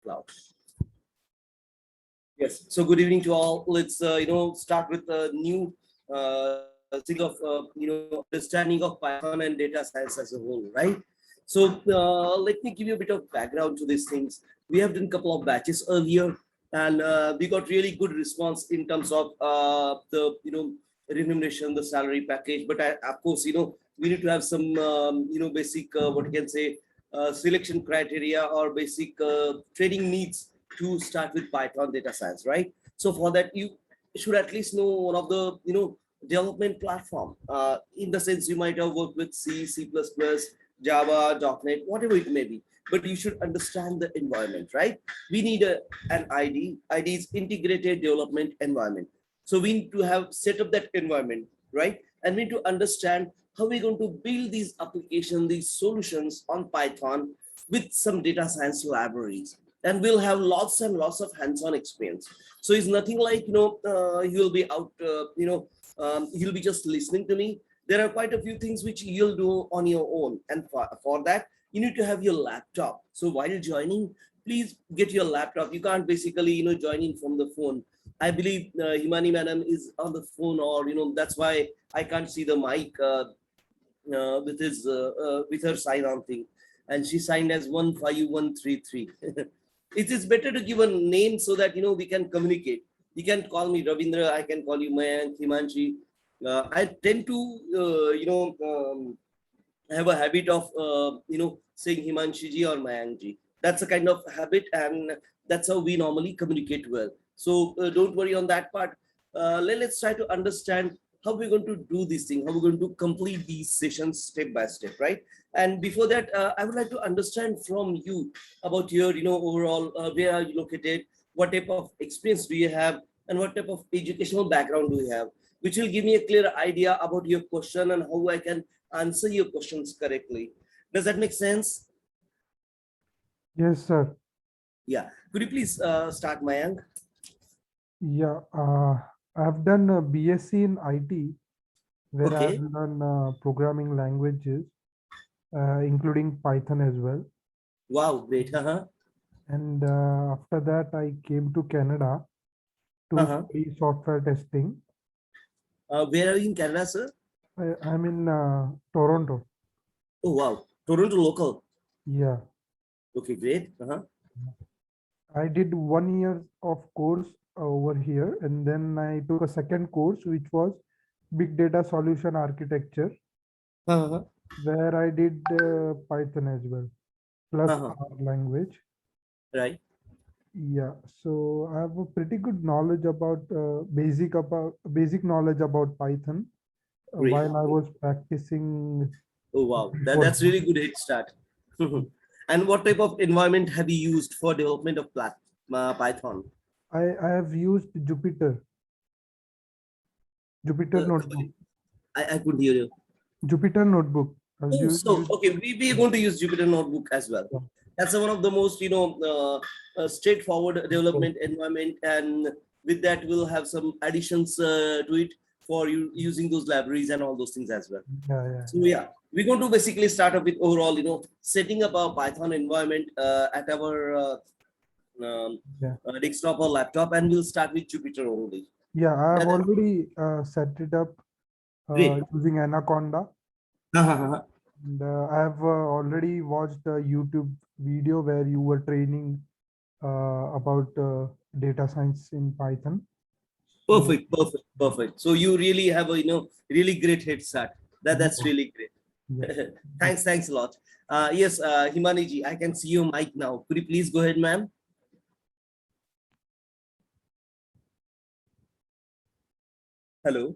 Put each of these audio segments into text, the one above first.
cloud. Yes. So good evening to all. Let's start with a new thing of understanding of Python and data science as a whole, right? So let me give you a bit of background to these things. We have done a couple of batches earlier, and we got really good response in terms of the remuneration, the salary package. But of course, we need to have some basic what you can say selection criteria or basic training needs to start with Python data science, right? So for that, you should at least know one of the development platform. In the sense, you might have worked with C, C++, Java, .NET, whatever it may be. But you should understand the environment, right? We need an ID. ID is integrated development environment. So we need to have set up that environment, right? And we need to understand how we're going to build these applications, these solutions on Python with some data science libraries. And we'll have lots and lots of hands-on experience. So it's nothing like, you'll be out, you'll be just listening to me. There are quite a few things which you'll do on your own. And for that, you need to have your laptop. So while joining, please get your laptop. You can't basically, join in from the phone. I believe Himani madam is on the phone, or, that's why I can't see the mic with her sign on thing. And she signed as 15133. It is better to give a name so that we can communicate. You can call me Ravindra, I can call you Mayank, Himanshi. I tend to have a habit of saying Himanshi ji or Mayank ji. That's a kind of habit, and that's how we normally communicate well. So don't worry on that part. Let's try to understand how we're going to do this thing, how we're going to complete these sessions step by step, right? And before that, I would like to understand from you about your, overall, where are you located, what type of experience do you have, and what type of educational background do you have, which will give me a clear idea about your question and how I can answer your questions correctly. Does that make sense? Yes, sir. Yeah. Could you please start, Mayank? Yeah, I've done a BSc in IT, where Okay. I've done programming languages, including Python as well. Wow, great. And after that, I came to Canada to study software testing. Where are you in Canada, sir? I'm in Toronto. Oh, wow. Toronto local. Yeah. Okay, great. I did 1 year of course over here, and then I took a second course, which was Big Data Solution Architecture, where I did Python as well, plus R language. Right. Yeah, so I have a pretty good knowledge about basic knowledge about Python while I was practicing. Oh, wow. That's really good head start. And what type of environment have you used for development of Python? I have used Jupyter Notebook. I couldn't hear you. Jupyter Notebook. Oh, so okay, we are going to use Jupyter Notebook as well. Yeah. That's one of the most straightforward development environment, and with that we'll have some additions to it for you using those libraries and all those things as well. So yeah, we're going to basically start up with overall setting up our Python environment at our desktop or laptop, and we'll start with Jupyter only. Yeah, I have already set it up using Anaconda. And I have already watched a YouTube video where you were training about data science in Python. Perfect. So you really have a really great head start. That's really great. Yeah. Thanks a lot. Yes, Himani ji, I can see your mic now. Could you please go ahead, ma'am? Hello.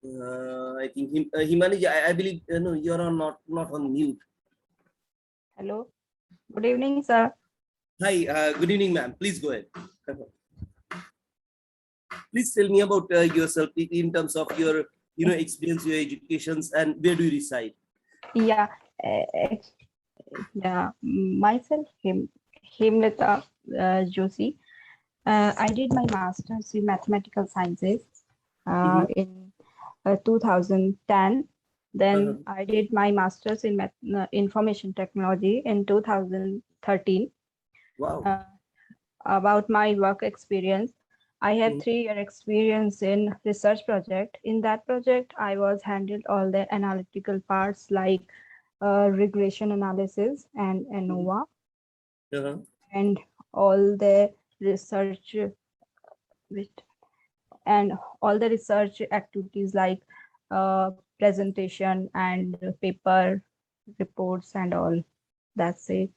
I think Himani ji, I believe no, you're not on mute. Hello. Good evening, sir. Hi. Good evening, ma'am. Please go ahead. Please tell me about yourself in terms of your experience, your educations, and where do you reside? Yeah. Myself, Hemlata Joshi. I did my master's in mathematical sciences in 2010. Then I did my master's in information technology in 2013. Wow. About my work experience. I have Mhm. 3-year experience in research project. In that project, I was handled all the analytical parts like regression analysis and Mhm. ANOVA, Uh-huh. and all the research with and all the research activities like presentation and paper reports and all. That's it.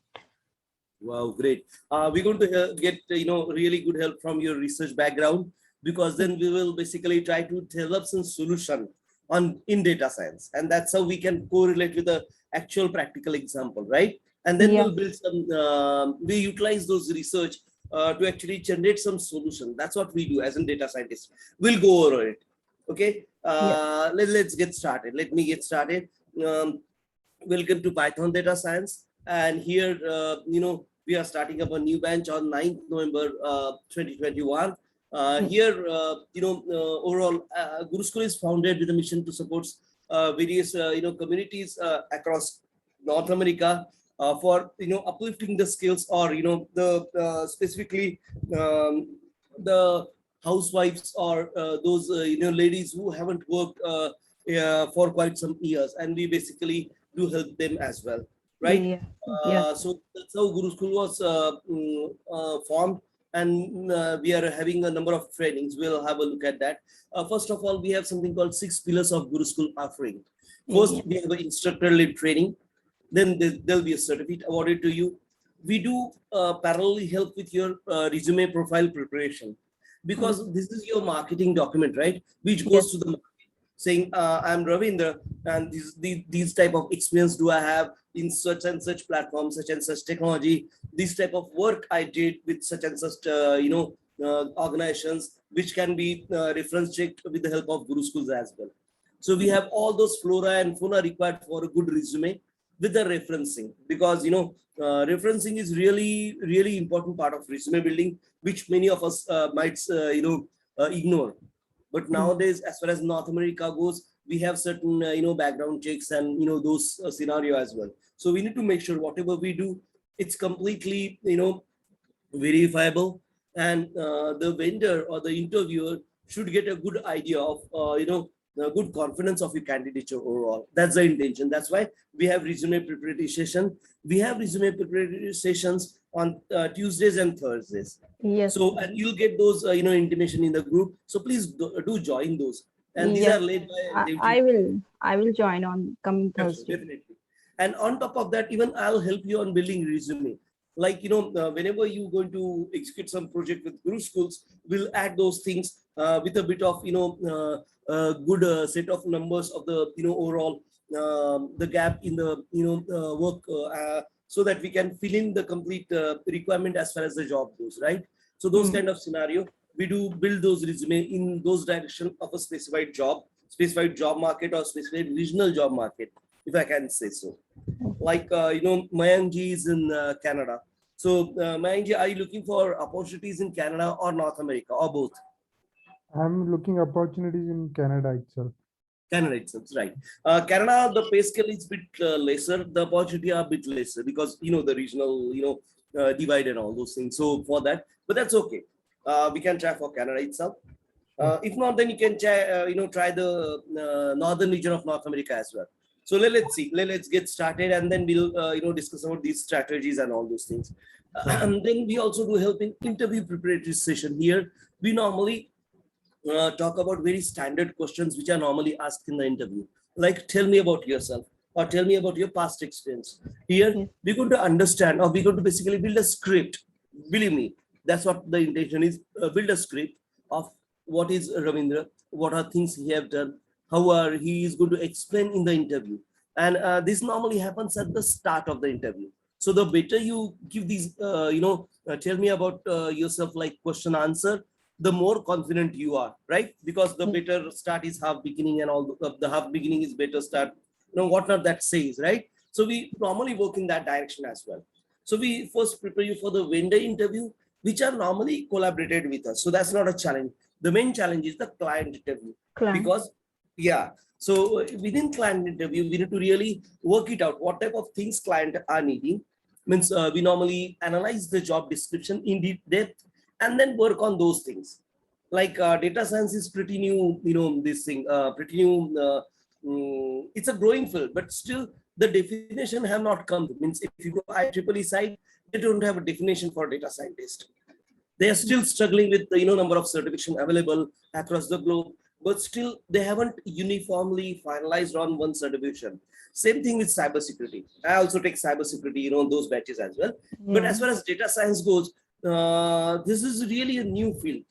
Wow, great. We're going to get really good help from your research background, because then we will basically try to develop some solution on in data science, and that's how we can correlate with the actual practical example, right? And then we'll Yes, build some. We utilize those research to actually generate some solution. That's what we do as a data scientist. We'll go over it. Okay. yes, Let's get started. Let me get started. Um, Welcome to Python Data Science. And here, we are starting up a new bench on 9th November 2021. yes, Here, overall, Guru School is founded with a mission to support various, communities across North America for, uplifting the skills, or, the specifically the housewives, or those, ladies who haven't worked for quite some years. And we basically do help them as well, right? yes, yes, So that's how Guru School was formed, and we are having a number of trainings. We'll have a look at that. First of all, we have something called 6 pillars of Guru School offering. First, yes, we have an instructor-led training. Then there'll be a certificate awarded to you. We do parallelly help with your resume profile preparation, because this is your marketing document, right? Which yes, goes to the saying, I'm Ravindra, and these type of experience do I have in such and such platform, such and such technology. This type of work I did with such and such, organizations, which can be reference checked with the help of Guru Schools as well. So we have all those flora and fauna required for a good resume with the referencing, because referencing is really important part of resume building, which many of us might ignore. But nowadays, as far as North America goes, we have certain background checks and those scenario as well. So we need to make sure whatever we do, it's completely verifiable, and the vendor or the interviewer should get a good idea of the good confidence of your candidature overall. That's the intention. That's why we have resume preparatory session. We have resume preparatory sessions on Tuesdays and Thursdays. yes, So, and you'll get those intimation in the group. So please do join those. And these are yes. led by I will. I will join on coming Yes, sir, Thursday. definitely. And on top of that, even I'll help you on building resume. Like, whenever you're going to execute some project with Guru Schools, we'll add those things with a bit of, good set of numbers of the, overall, the gap in the, work, so that we can fill in the complete requirement as far as the job goes, right? So those Mm. kind of scenario, we do build those resume in those direction of a specified job market, or specified regional job market, if I can say so. Like, Mayank ji is in Canada. So, Mayank ji, are you looking for opportunities in Canada or North America, or both? I'm looking opportunities in Canada itself. Canada itself, right? Canada, the pay scale is bit lesser. The opportunity are a bit lesser, because the regional, divide and all those things. So for that, but that's okay. We can try for Canada itself. If not, then you can try, try the northern region of North America as well. So let's see. Let's get started, and then we'll discuss about these strategies and all those things. And then we also do help in interview preparatory session. Here we normally talk about very standard questions which are normally asked in the interview, like tell me about yourself, or tell me about your past experience. Here Yes, we're going to understand, or we're going to basically build a script. Believe me, that's what the intention is. Build a script of what is Ravindra, what are things he have done, how are he is going to explain in the interview. And this normally happens at the start of the interview. So the better you give these tell me about yourself, like question answer, the more confident you are, right? Because the yes, better start is half beginning, and all the half beginning is better start, whatnot that says, right? So we normally work in that direction as well. So we first prepare you for the vendor interview, which are normally collaborated with us. So that's not a challenge. The main challenge is the client interview, client. because yeah. So within client interview, we need to really work it out what type of things client are needing, Means we normally analyze the job description in deep depth and then work on those things. Like data science is pretty new, this thing, pretty new. It's a growing field, but still the definition have not come. Means if you go IEEE side, they don't have a definition for data scientist. They are still struggling with the number of certification available across the globe, but still they haven't uniformly finalized on one certification. Same thing with cybersecurity. I also take cybersecurity, those batches as well. But as far as data science goes, this is really a new field.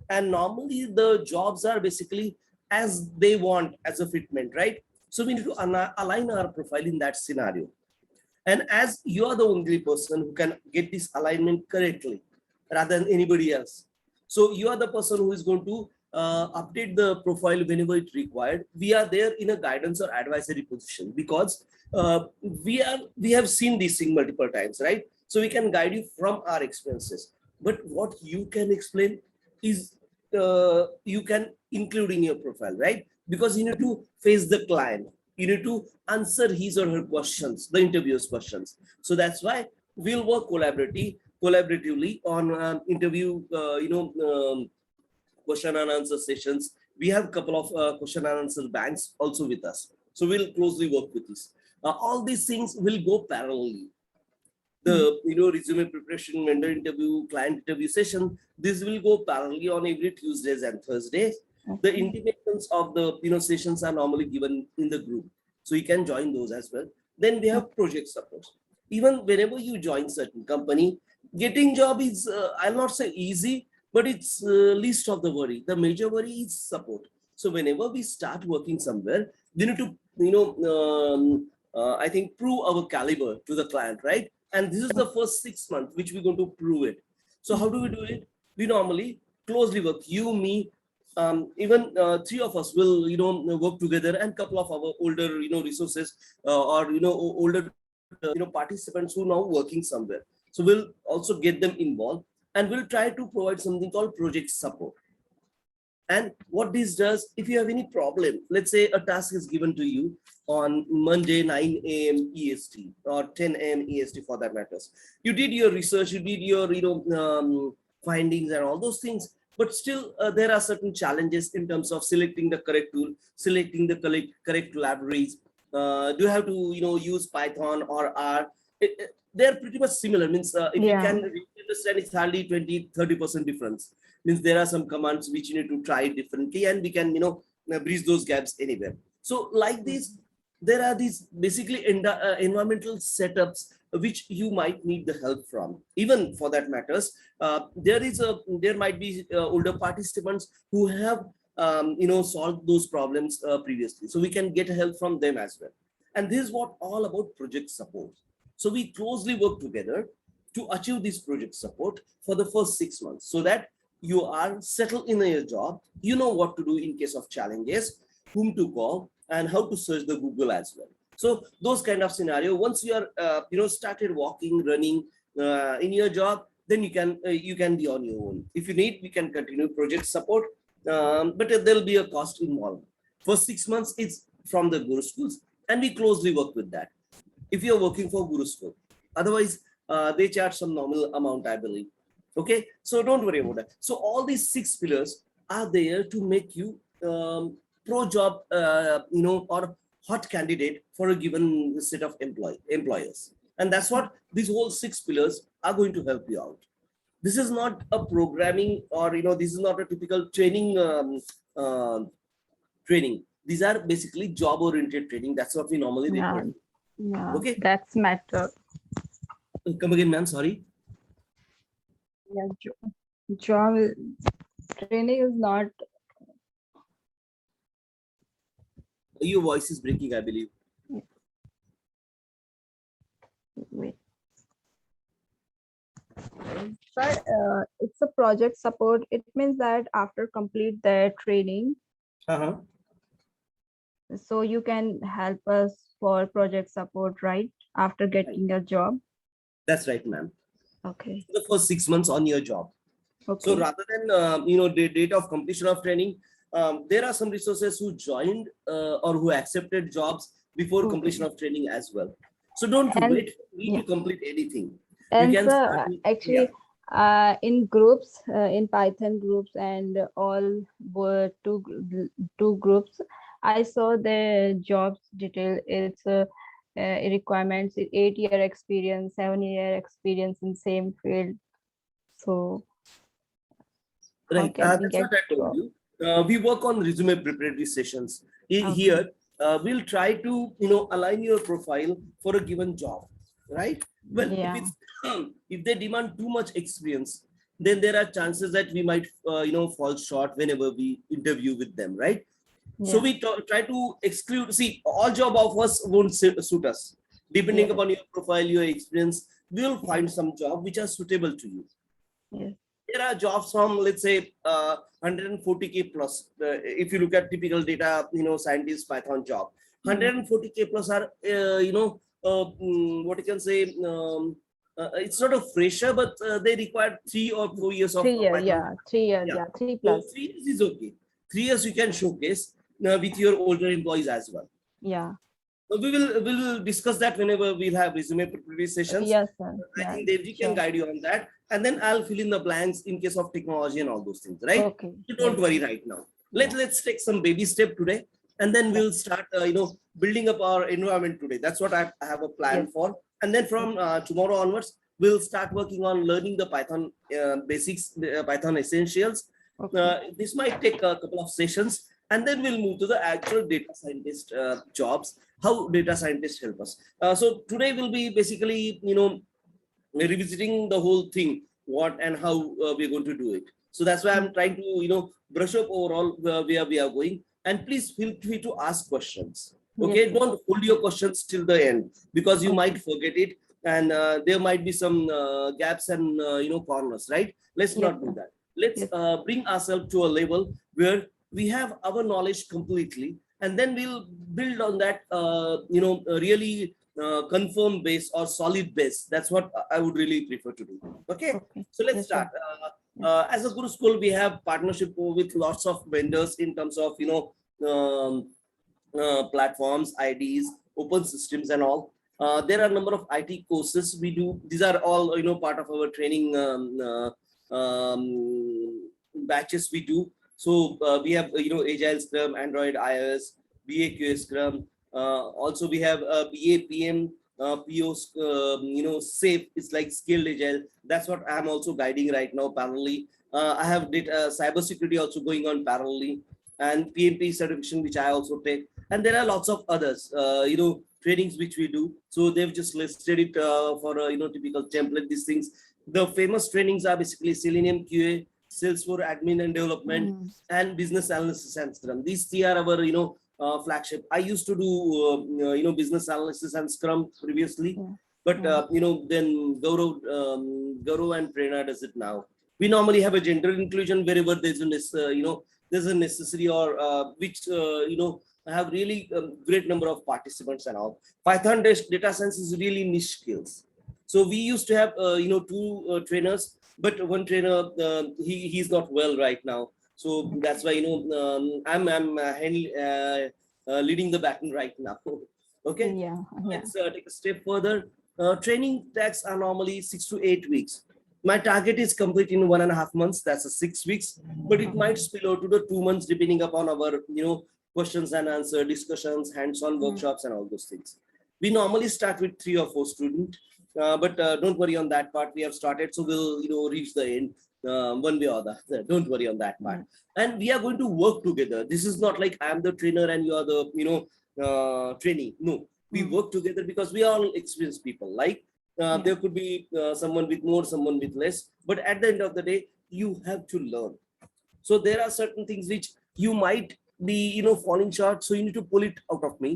And normally the jobs are basically as they want as a fitment, right? So we need to align our profile in that scenario. And as you are the only person who can get this alignment correctly rather than anybody else. So you are the person who is going to update the profile whenever it's required. We are there in a guidance or advisory position because we have seen this thing multiple times, right? So we can guide you from our experiences. But what you can explain is you can include in your profile, right? Because you need to face the client. You need to answer his or her questions, the interviewer's questions. So that's why we'll work collaboratively on interview, question and answer sessions. We have a couple of question and answer banks also with us. So we'll closely work with this. All these things will go parallelly. The resume preparation, vendor interview, client interview session, this will go parallelly on every Tuesdays and Thursdays. The intimations of the sessions are normally given in the group, so you can join those as well. Then we have project support. Even whenever you join certain company, getting job is I'll not say easy, but it's least of the worry. The major worry is support. So whenever we start working somewhere, we need to I think prove our caliber to the client, right? And this is the first 6 months which we're going to prove it. So how do we do it? We normally closely work, you, me, even three of us will work together, and couple of our older resources or older participants who now working somewhere. So we'll also get them involved, and we'll try to provide something called project support. And what this does, if you have any problem, let's say a task is given to you on Monday, 9 a.m. EST or 10 a.m. EST for that matters. You did your research, you did your findings and all those things, but still there are certain challenges in terms of selecting the correct tool, selecting the correct libraries. Do you have to use Python or R? They're pretty much similar. Means if you can understand, it's hardly 20-30% difference. Means there are some commands which you need to try differently, and we can bridge those gaps anywhere. So like this, there are these basically environmental setups which you might need the help from. Even for that matters, there might be older participants who have solved those problems previously, so we can get help from them as well. And this is what all about project support. So we closely work together to achieve this project support for the first 6 months, so that you are settled in your job, you know what to do in case of challenges, whom to call, and how to search the Google as well. So those kind of scenario, once you are started walking, running in your job, then you can be on your own. If you need, we can continue project support, but there'll be a cost involved. For 6 months, it's from the Guru schools, and we closely work with that. If you're working for Guru school, otherwise they charge some nominal amount, I believe. Okay, so don't worry about that. So all these 6 pillars are there to make you pro job, or hot candidate for a given set of employers. And that's what these whole 6 pillars are going to help you out. This is not a programming, or this is not a typical training. Training. These are basically job-oriented training. That's what we normally refer. Yeah, okay, that's matter. Come again, ma'am. Sorry. Yeah, job training is not. Your voice is breaking, I believe. Wait. But it's a project support. It means that after complete their training, so you can help us for project support, right? After getting a job. That's right, ma'am. Okay. The first 6 months on your job. Okay. So rather than the date of completion of training, there are some resources who joined or who accepted jobs before completion of training as well. So don't And wait for me yeah, to complete anything. You and can start sir, with, yeah. actually, in groups, in Python groups, and all were two groups, I saw the jobs detail. It's it requirements 8-year experience, 7-year experience in same field. So how Right. can we That's get what I told job? you. We work on resume preparatory sessions. Okay. Here, we'll try to, align your profile for a given job, right? Well, if Yeah. it's if they demand too much experience, then there are chances that we might, fall short whenever we interview with them, right? So Yeah. we try to exclude. See, all job offers won't suit us. Depending Yes. upon your profile, your experience, we'll Yes. find some job which are suitable to you. Yes. There are jobs from, let's say, 140K plus. If you look at typical data, scientist Python job, Yeah. 140K plus are, what you can say, it's not a fresher, but they require 3 or 4 years of 3 year. Python. Yeah. 3 years. Yeah. Yeah. Three So plus. 3 years is okay. 3 years you can showcase with your older employees as well. Yeah. So we will discuss that whenever we'll have resume preparation sessions. Yes, sir. I Yeah. think Devji can Sure. guide you on that. And then I'll fill in the blanks in case of technology and all those things, right? Okay. So don't Yes. worry right now. Yeah. Let's take some baby step today, and then Yeah. we'll start, building up our environment today. That's what I have a plan Yes. for. And then from tomorrow onwards, we'll start working on learning the Python basics, the Python essentials. Okay. This might take a couple of sessions, and then we'll move to the actual data scientist jobs, how data scientists help us. So today will be basically, revisiting the whole thing, what and how we're going to do it. So that's why I'm trying to, brush up overall where we are going. And please feel free to ask questions. Okay, Yes. don't hold your questions till the end, because you might Okay. forget it, and there might be some gaps and corners, right? Let's Yes, not do sir. that. Let's Yes. bring ourselves to a level where we have our knowledge completely, and then we'll build on that, really confirm base or solid base. That's what I would really prefer to do. Okay, Okay. so let's Yes, sir. start. As a Guru School, we have partnership with lots of vendors in terms of, um, platforms, IDs, open systems, and all. There are a number of IT courses we do. These are all, part of our training batches we do. So we have, Agile Scrum, Android, iOS, BA Scrum. Also, we have BA PM, PO, SAFe. It's like skilled Agile. That's what I'm also guiding right now parallelly. I have data cybersecurity also going on parallelly, and PMP certification, which I also take. And there are lots of others, trainings which we do. So they've just listed it for a, typical template, these things. The famous trainings are basically Selenium QA, Salesforce admin and development, Mm. and business analysis and Scrum. These three are our, flagship. I used to do, business analysis and Scrum previously, Yeah. but, Yeah. then Gaurav and Prerna does it now. We normally have a gender inclusion wherever there's there's a necessary or which, have really great number of participants and all. Python data science is really niche skills. So we used to have, two trainers, but one trainer, he's not well right now. So that's why, leading the baton right now. Okay, Yeah. Yeah. let's take a step further. Training tracks are normally 6 to 8 weeks. My target is complete in 1.5 months. That's a 6 weeks, but it might spill out to the 2 months depending upon our, questions and answer discussions, hands-on Mm. workshops, and all those things. We normally start with 3 or 4 students, but don't worry on that part. We have started, so we'll, reach the end one way or the other. Don't worry on that part. And we are going to work together. This is not like I'm the trainer and you are the, trainee. No, we Mm. work together because we are all experienced people. Like Yeah. there could be someone with more, someone with less, but at the end of the day, you have to learn. So there are certain things which you might be, falling short, so you need to pull it out of me.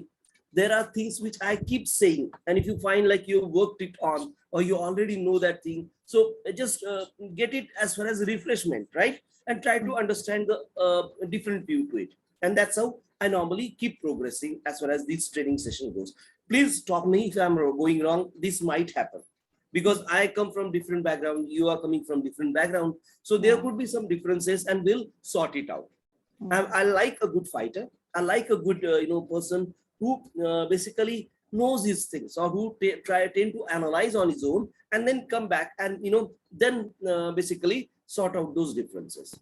There are things which I keep saying, and if you find like you worked it on or you already know that thing, so just get it as far as refreshment, right? And try to understand the different view to it. And that's how I normally keep progressing as far as this training session goes. Please stop me if I'm going wrong. This might happen because I come from different background, you are coming from different background, so there Yeah. could be some differences, and we'll sort it out. Mm. I like a good fighter. I like a good, person who basically knows these things, or who tend to analyze on his own and then come back and then basically sort out those differences.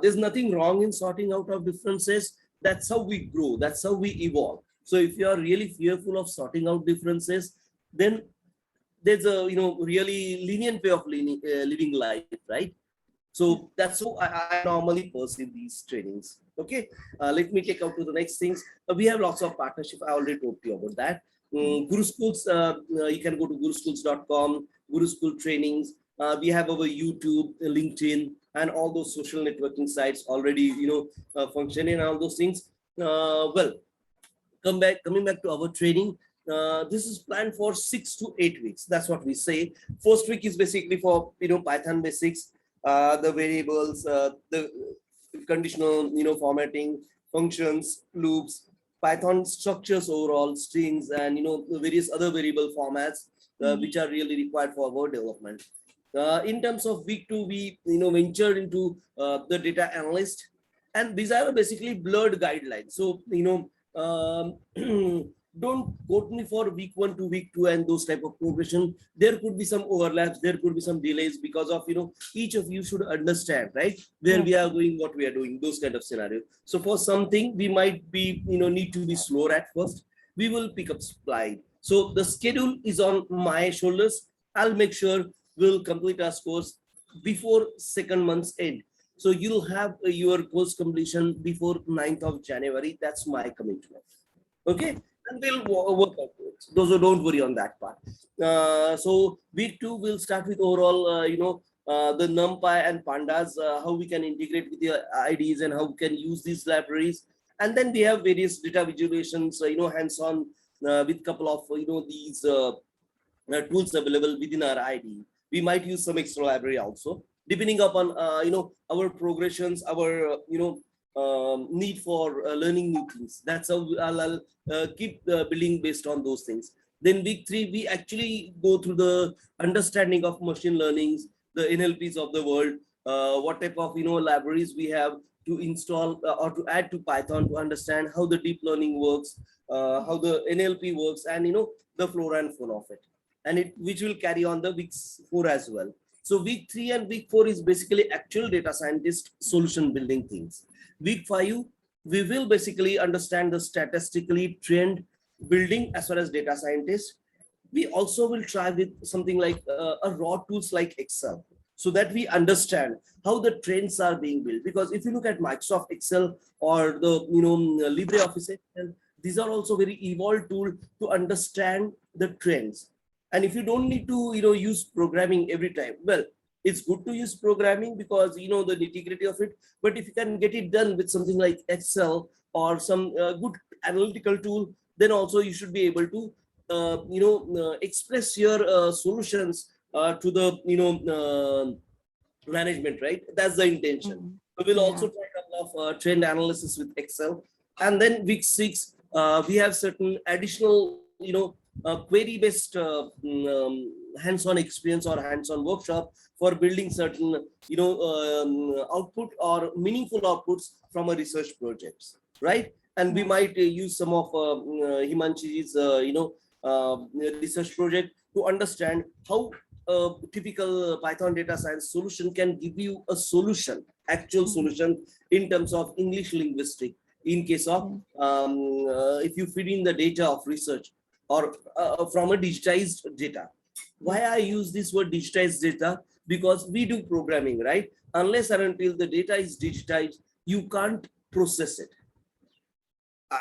There's nothing wrong in sorting out of differences. That's how we grow, that's how we evolve. So if you are really fearful of sorting out differences, then there's a really lenient way of living life, right? So that's how I normally perceive these trainings. Okay, let me take out to the next things. We have lots of partnership. I already talked to you about that. Guru Schools, you can go to guruschools.com, Guru School trainings. We have our YouTube, LinkedIn, and all those social networking sites already, functioning, and all those things. Well, coming back to our training. This is planned for 6 to 8 weeks. That's what we say. First week is basically for Python basics, the variables, the conditional formatting, functions, loops, Python structures overall, strings, and various other variable formats which are really required for our development. In terms of week 2, we ventured into the data analyst, and these are basically blurred guidelines. So don't quote me for week 1 to week 2 and those type of progression. There could be some overlaps, there could be some delays, because of each of you should understand, right, where we are going, what we are doing, those kind of scenarios. So for something we might be need to be slower at first. We will pick up slide. So the schedule is on my shoulders. I'll make sure we'll complete our course before second month's end. So you'll have your course completion before 9th of January. That's my commitment. Okay, and we'll work out it. Those who don't worry on that part. So week 2 will start with overall, the NumPy and Pandas, how we can integrate with the IDs and how we can use these libraries. And then we have various data visualizations, hands-on with couple of these tools available within our ID. We might use some extra library also, depending upon our progressions, our need for learning new things. That's how I'll keep building based on those things. Then week 3, we actually go through the understanding of machine learnings, the NLPs of the world, what type of libraries we have to install or to add to Python to understand how the deep learning works, how the NLP works, and the flora and fauna of it, and which will carry on the week 4 as well. So week 3 and week 4 is basically actual data scientist solution building things. Week 5, we will basically understand the statistically trend building as far as data scientists. We also will try with something like a raw tools like Excel, so that we understand how the trends are being built. Because if you look at Microsoft Excel or the LibreOffice Excel, these are also very evolved tool to understand the trends. And if you don't need to use programming every time, well, it's good to use programming because the nitty-gritty of it. But if you can get it done with something like Excel or some good analytical tool, then also you should be able to express your solutions to the management, right? That's the intention. So we'll also try a couple of trend analysis with Excel. And then week 6, we have certain additional query-based hands-on experience or hands-on workshop for building certain output or meaningful outputs from a research projects, right? And we might use some of Himanshi's research project to understand how a typical Python data science solution can give you a solution, actual solution in terms of English linguistic. In case of if you feed in the data of research or from a digitized data. Why I use this word digitized data? Because we do programming, right? Unless and until the data is digitized, you can't process it.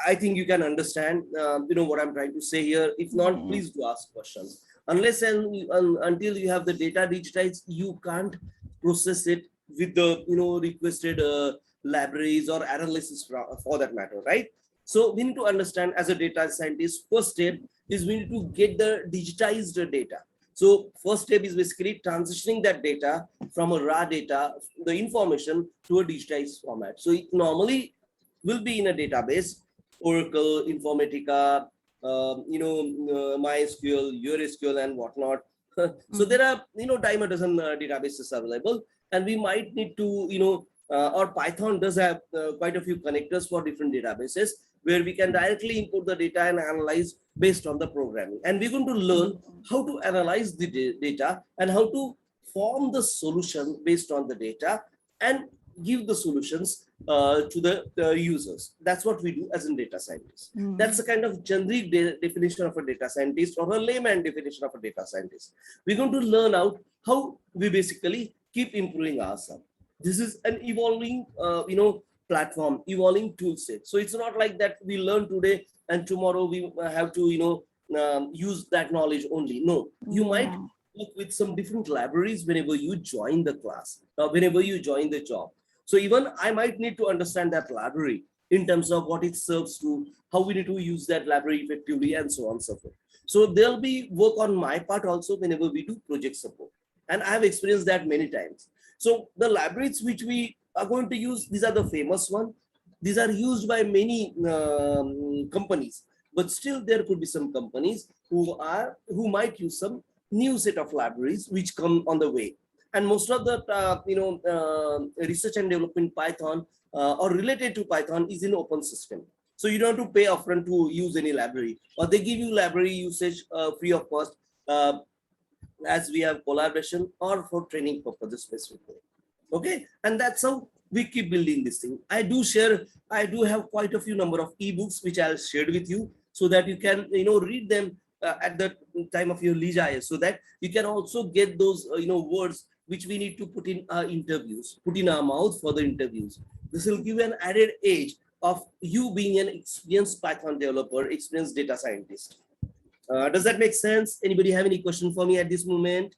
I think you can understand, what I'm trying to say here. If not, please do ask questions. Unless and until you have the data digitized, you can't process it with the requested libraries or analysis for that matter, right? So we need to understand as a data scientist, first step is we need to get the digitized data. So first step is basically transitioning that data from a raw data, the information, to a digitized format. So it normally will be in a database, Oracle, Informatica, MySQL, EuroSQL, and whatnot. So there are dime a dozen databases available, and we might need to or Python does have quite a few connectors for different databases. where we can directly input the data and analyze based on the programming. And we're going to learn how to analyze the data and how to form the solution based on the data and give the solutions to the users. That's what we do as a data scientist. That's the kind of generic definition of a data scientist, or a layman definition of a data scientist. We're going to learn out how we basically keep improving ourselves. This is an evolving, platform, evolving tool set. So it's not like that we learn today and tomorrow we have to, use that knowledge only. No, you might work with some different libraries whenever you join the class, whenever you join the job. So even I might need to understand that library in terms of what it serves to, how we need to use that library effectively, and so on and so forth. So there'll be work on my part also whenever we do project support. And I have experienced that many times. So the libraries which we are going to use, these are the famous one. These are used by many companies, but still there could be some companies who might use some new set of libraries which come on the way. And most of the research and development Python or related to Python is in open system. So you don't have to pay upfront to use any library, or they give you library usage free of cost, as we have collaboration or for training purposes specifically. Okay, and that's how we keep building this thing. I do have quite a few number of ebooks which I'll share with you, so that you can read them at the time of your leisure, so that you can also get those words which we need to put in our interviews, put in our mouth for the interviews. This will give you an added edge of you being an experienced Python developer, experienced data scientist. Does that make sense? Anybody have any question for me at this moment?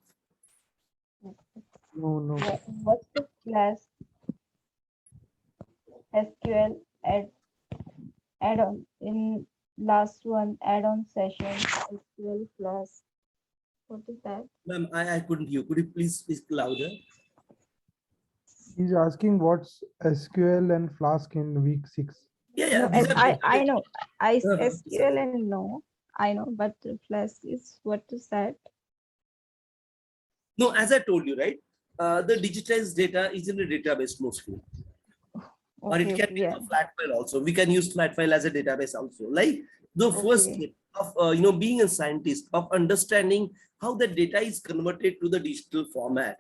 No. What's the class SQL add-on in last one add-on session? SQL class. What is that? Ma'am, I couldn't hear. Could you please speak louder? He's asking what's SQL and Flask in week 6. Yeah. No, I know. Uh-huh. SQL and no, I know, but Flask is, what is that? No, as I told you, right? The digitized data is in a database mostly. Or it can be a flat file also. We can use flat file as a database also. Like the first step of being a scientist, of understanding how the data is converted to the digital format.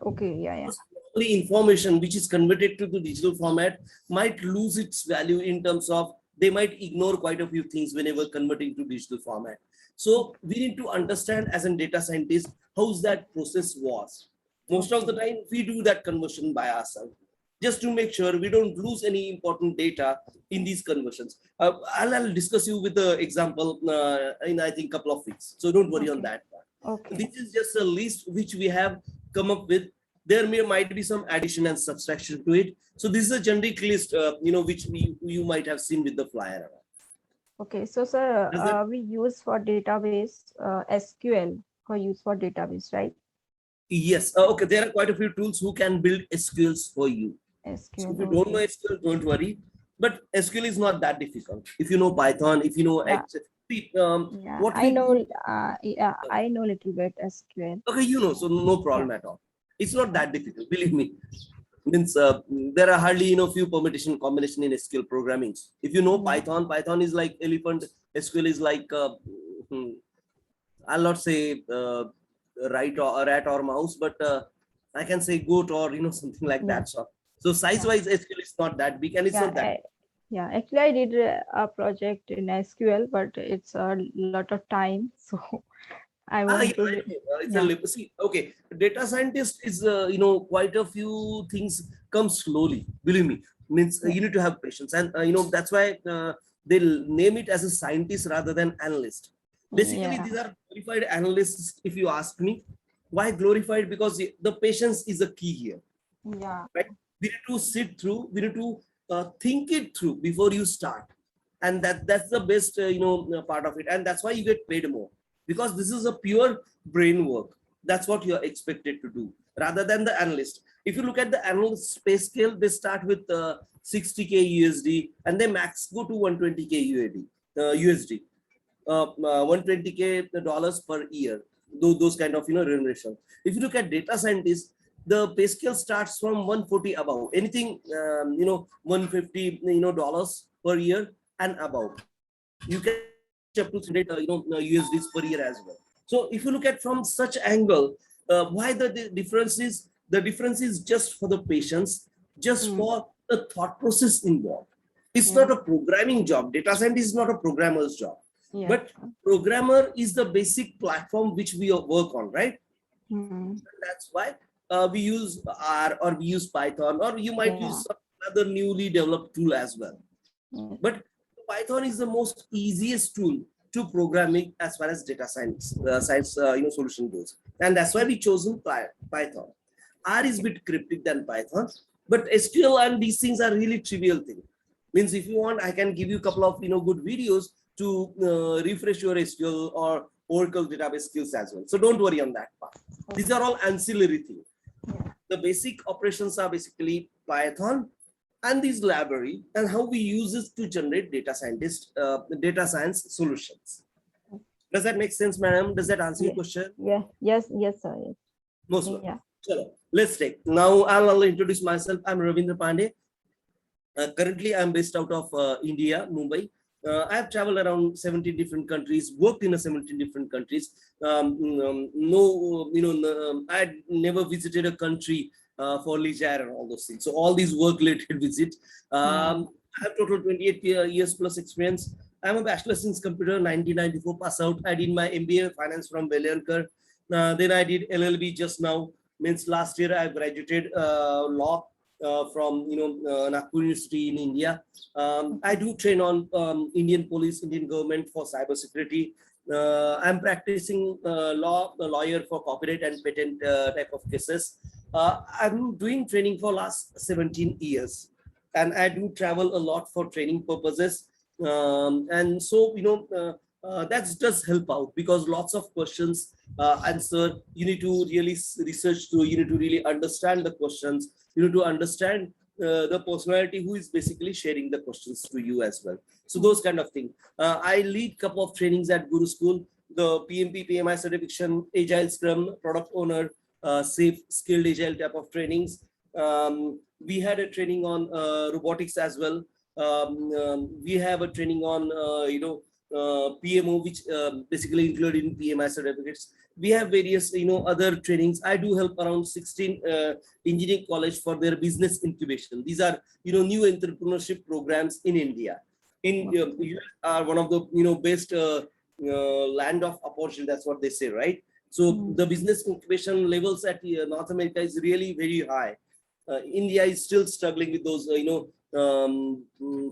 Okay, yeah. The information which is converted to the digital format might lose its value in terms of they might ignore quite a few things whenever converting to digital format. So we need to understand as a data scientist how that process was. Most of the time we do that conversion by ourselves, just to make sure we don't lose any important data in these conversions. I'll discuss you with the example in I think couple of weeks. So don't worry on that part. Okay. This is just a list which we have come up with. There might be some addition and subtraction to it. So this is a generic list, which you might have seen with the flyer. Okay, so sir, we use for database SQL for use for database, right? Yes. Okay. There are quite a few tools who can build SQLs for you. SQL. So if you don't know SQL, don't worry. But SQL is not that difficult. If you know Python, if you know I know. I know little bit SQL. Okay, so no problem at all. It's not that difficult, believe me. Means there are hardly few permutation combination in SQL programming. If you know Python is like elephant. SQL is like I'll not say rat or mouse, but I can say goat or something like that. So size wise SQL is not that big, and it's not that. Actually I did a project in SQL, but it's a lot of time, so I want to. See, okay, data scientist is quite a few things come slowly. Believe me, means you need to have patience, and that's why they'll name it as a scientist rather than analyst. Basically, these are glorified analysts. If you ask me, why glorified? Because the patience is the key here. Yeah. Right. We need to sit through. We need to think it through before you start, and that's the best part of it, and that's why you get paid more. Because this is a pure brain work. That's what you're expected to do rather than the analyst. If you look at the analyst pay scale, they start with 60K USD and they max go to 120K USD, 120K dollars per year. Those kind of remuneration. If you look at data scientists, the pay scale starts from 140 above, anything 150 dollars per year and above. You can reach up to 300 USDs per year as well. So if you look at from such angle, why the difference is, the difference is just for the patients, just for the thought process involved. It's not a programming job. Data scientist is not a programmer's job, but programmer is the basic platform which we work on, right? That's why we use R, or we use Python, or you might use some other newly developed tool as well. But Python is the most easiest tool to programming as far as data science solution goes, and that's why we chosen Python. R is a bit cryptic than Python, but SQL and these things are really trivial thing. Means if you want, I can give you a couple of good videos to refresh your SQL or Oracle database skills as well. So don't worry on that part. These are all ancillary things. The basic operations are basically Python and this library, and how we use it to generate data science solutions. Does that make sense, madam? Does that answer your question? Yes, sir. Yes. Most welcome. So let's take. Now I'll introduce myself. I'm Ravindra Pandey. Currently, I'm based out of India, Mumbai. I have traveled around 17 different countries, worked in 17 different countries. I had never visited a country for leisure and all those things. So all these work-related visits. I have total 28 years plus experience. I'm a bachelor's in computer, 1994 pass out. I did my MBA finance from Velayankar. Then I did LLB just now. Means last year I graduated law from Nagpur University in India. I do train on Indian police, Indian government for cybersecurity. I'm practicing lawyer for copyright and patent type of cases. I'm doing training for last 17 years, and I do travel a lot for training purposes. And so that does help out, because lots of questions answer. You need to really research through. You need to really understand the questions. You need to understand the personality who is basically sharing the questions to you as well. So those kind of things. I lead a couple of trainings at Guru School, the PMP, PMI certification, Agile Scrum, product owner, safe, skilled Agile type of trainings. We had a training on robotics as well. We have a training on, PMO, which basically included in PMI certificates. We have various, other trainings. I do help around 16 engineering college for their business incubation. These are, new entrepreneurship programs in India. You are one of the, best land of opportunity. That's what they say, right? So the business incubation levels at North America is really very high. India is still struggling with those,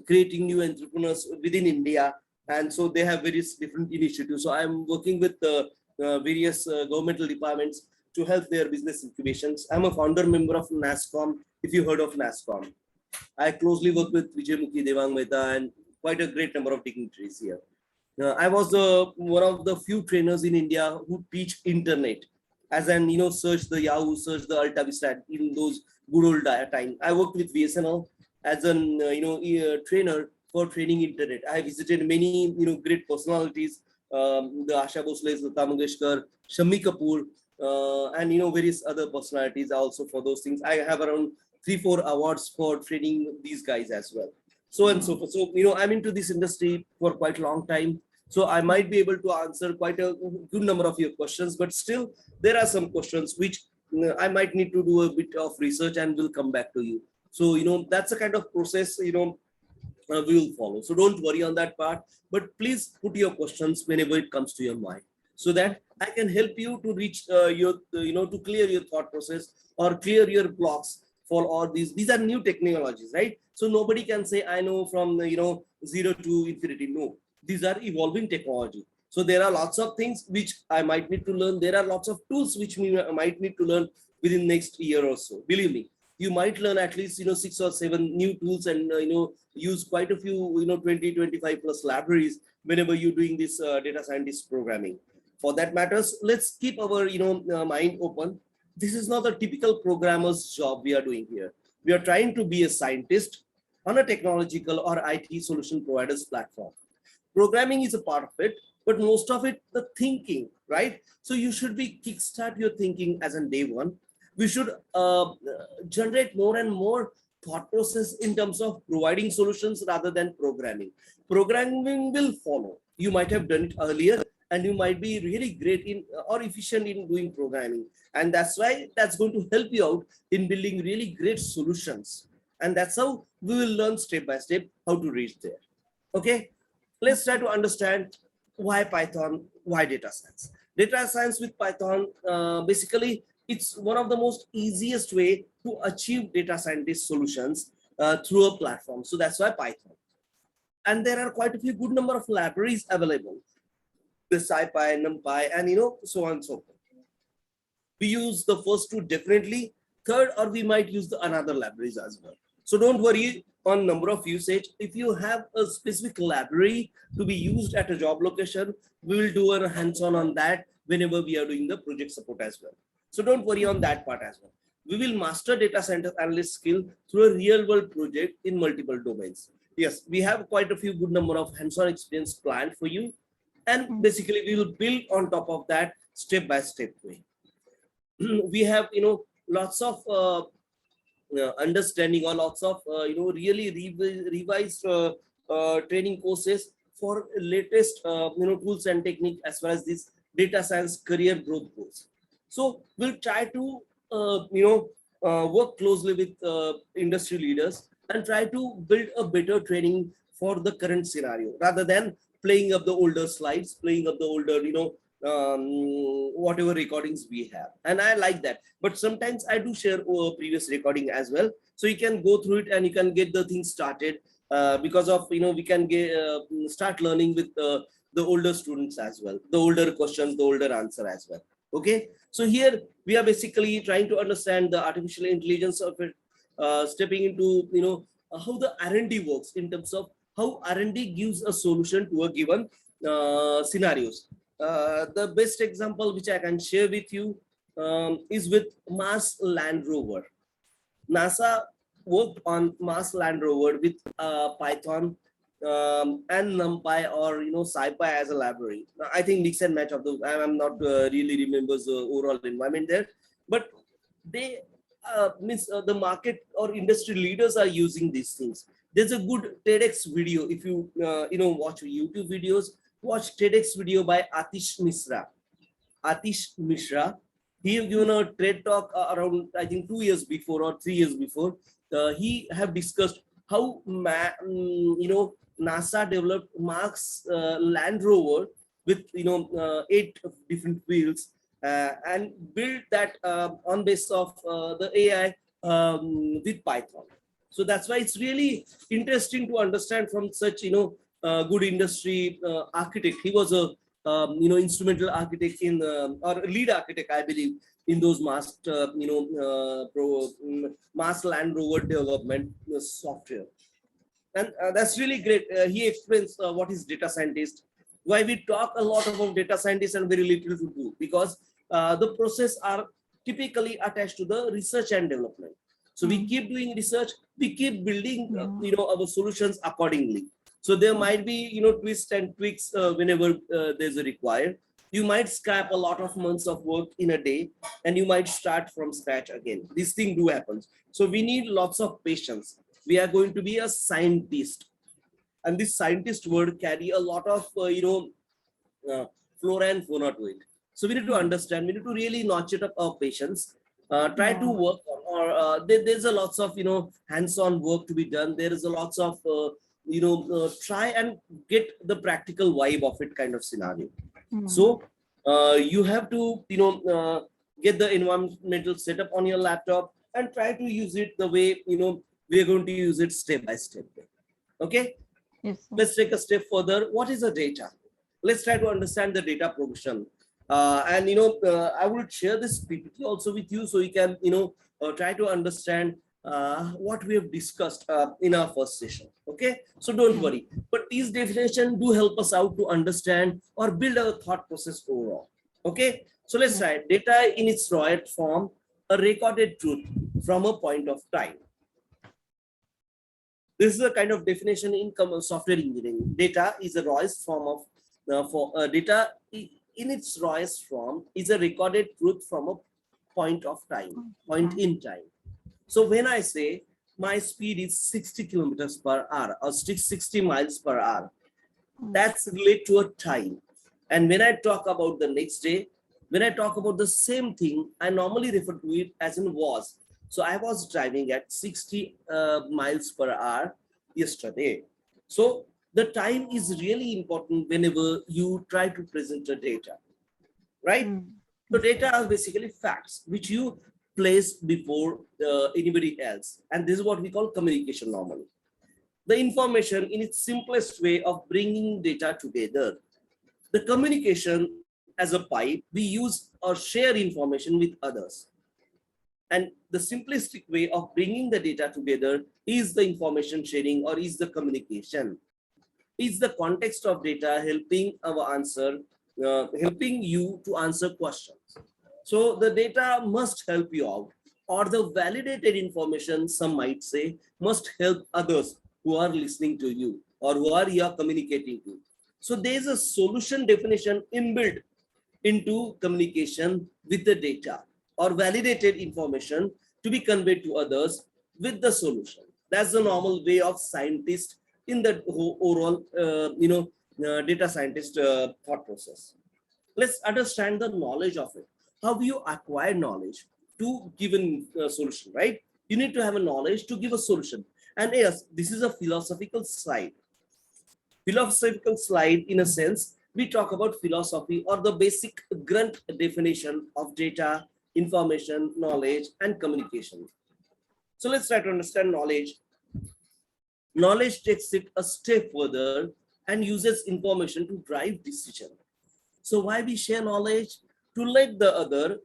creating new entrepreneurs within India. And so they have various different initiatives. So I'm working with various governmental departments to help their business incubations. I'm a founder member of NASSCOM, if you heard of NASSCOM. I closely work with Vijayamukhi, Devang Mehta, and quite a great number of dignitaries here. I was one of the few trainers in India who teach internet, as an, search the Yahoo, search the AltaVista in those good old time. I worked with BSNL as an, trainer for training internet. I visited many, great personalities, the Asha Bhosle, Lata Mangeshkar, Shammi Kapoor, and, various other personalities also for those things. I have around 3-4 awards for training these guys as well. So and so forth. So, I'm into this industry for quite a long time. So I might be able to answer quite a good number of your questions, but still there are some questions which I might need to do a bit of research and will come back to you. So, that's the kind of process, we will follow. So don't worry on that part, but please put your questions whenever it comes to your mind, so that I can help you to reach to clear your thought process or clear your blocks for all these. These are new technologies, right? So nobody can say, I know from, zero to infinity. No, these are evolving technology. So there are lots of things which I might need to learn. There are lots of tools which I might need to learn within next year or so. Believe me, you might learn at least 6 or 7 new tools, and use quite a few 20-25 plus libraries whenever you're doing this data scientist programming. For that matters, let's keep our mind open. This is not a typical programmer's job we are doing here. We are trying to be a scientist on a technological or IT solution providers platform. Programming is a part of it, but most of it, the thinking, right? So you should be kickstart your thinking as on day one. We should generate more and more thought process in terms of providing solutions rather than programming. Programming will follow. You might have done it earlier, and you might be really great in or efficient in doing programming. And that's why that's going to help you out in building really great solutions. And that's how we will learn step by step how to reach there. Okay, let's try to understand why Python, why data science. Data science with Python, basically, it's one of the most easiest way to achieve data scientist solutions through a platform. So that's why Python. And there are quite a few good number of libraries available, the SciPy, NumPy, and so on and so forth. We use the first two definitely, third, or we might use the another libraries as well. So don't worry on number of usage. If you have a specific library to be used at a job location, we will do a hands-on on that whenever we are doing the project support as well. So don't worry on that part as well. We will master data scientist analyst skill through a real world project in multiple domains. Yes, we have quite a few good number of hands-on experience planned for you. And basically we will build on top of that step-by-step way. We have, lots of understanding or lots of, really revised training courses for latest, tools and technique as far as this data science career growth goes. So we'll try to, work closely with industry leaders and try to build a better training for the current scenario rather than playing up the older slides, playing up the older, whatever recordings we have. And I like that. But sometimes I do share previous recording as well. So you can go through it and you can get the things started because of, we can get, start learning with the older students as well, the older questions, the older answer as well. Okay. So here we are basically trying to understand the artificial intelligence of it, stepping into, how the R&D works in terms of how R&D gives a solution to a given scenarios. The best example which I can share with you is with Mars Land Rover. NASA worked on Mars Land Rover with Python and NumPy or SciPy as a library. I think mix and match of those. I'm not really remembers the overall environment there, but they means the market or industry leaders are using these things. There's a good TEDx video. If you watch YouTube videos, watch TEDx video by Atish Mishra. Atish Mishra. He have given a TED talk around, I think, 2 years before or 3 years before. He have discussed how NASA developed Mars Land Rover with 8 different wheels and built that on base of the AI with Python. So that's why it's really interesting to understand from such good industry architect. He was a instrumental architect in or lead architect, I believe, in those Mars Mars Land Rover development software. And that's really great. He explains what is data scientist, why we talk a lot about data scientists and very little to do, because the process are typically attached to the research and development. So we keep doing research, we keep building our solutions accordingly. So there might be twists and tweaks whenever there's a required. You might scrap a lot of months of work in a day, and you might start from scratch again. These things do happen. So we need lots of patience. We are going to be a scientist, and this scientist word carry a lot of flora and fauna to it. So we need to understand. We need to really notch it up our patience. Try to work on, or there's a lots of hands-on work to be done. There is a lots of try and get the practical vibe of it kind of scenario. So you have to get the environmental setup on your laptop and try to use it the way we are going to use it step by step. Okay. Yes, sir. Let's take a step further. What is the data? Let's try to understand the data progression. And I will share this PPT also with you, so you can try to understand what we have discussed in our first session. Okay, so don't worry, but these definitions do help us out to understand or build our thought process overall. Okay, so let's try data in its rawest form, a recorded truth from a point of time. This is a kind of definition in software engineering. Data is a rawest form of data in its rawest form is a recorded truth from a point of time, point in time. So when I say my speed is 60 kilometers per hour or 60 miles per hour. Mm. That's related to a time. And when I talk about the next day, when I talk about the same thing, I normally refer to it as in was. So I was driving at 60 miles per hour yesterday. So the time is really important whenever you try to present a data, right? Mm. So data are basically facts which you place before anybody else. And this is what we call communication normally. The information in its simplest way of bringing data together. The communication as a pipe, we use or share information with others. And the simplistic way of bringing the data together is the information sharing or is the communication. Is the context of data helping our answer, helping you to answer questions. So the data must help you out, or the validated information, some might say, must help others who are listening to you or who are you are communicating to. So there is a solution definition inbuilt into communication with the data or validated information to be conveyed to others with the solution. That's the normal way of scientists in the overall, data scientist thought process. Let's understand the knowledge of it. How you acquire knowledge to give a solution, right? You need to have a knowledge to give a solution. And yes, this is a philosophical slide. Philosophical slide in a sense, we talk about philosophy or the basic grunt definition of data, information, knowledge, and communication. So let's try to understand knowledge. Knowledge takes it a step further and uses information to drive decision. So why we share knowledge? To let the other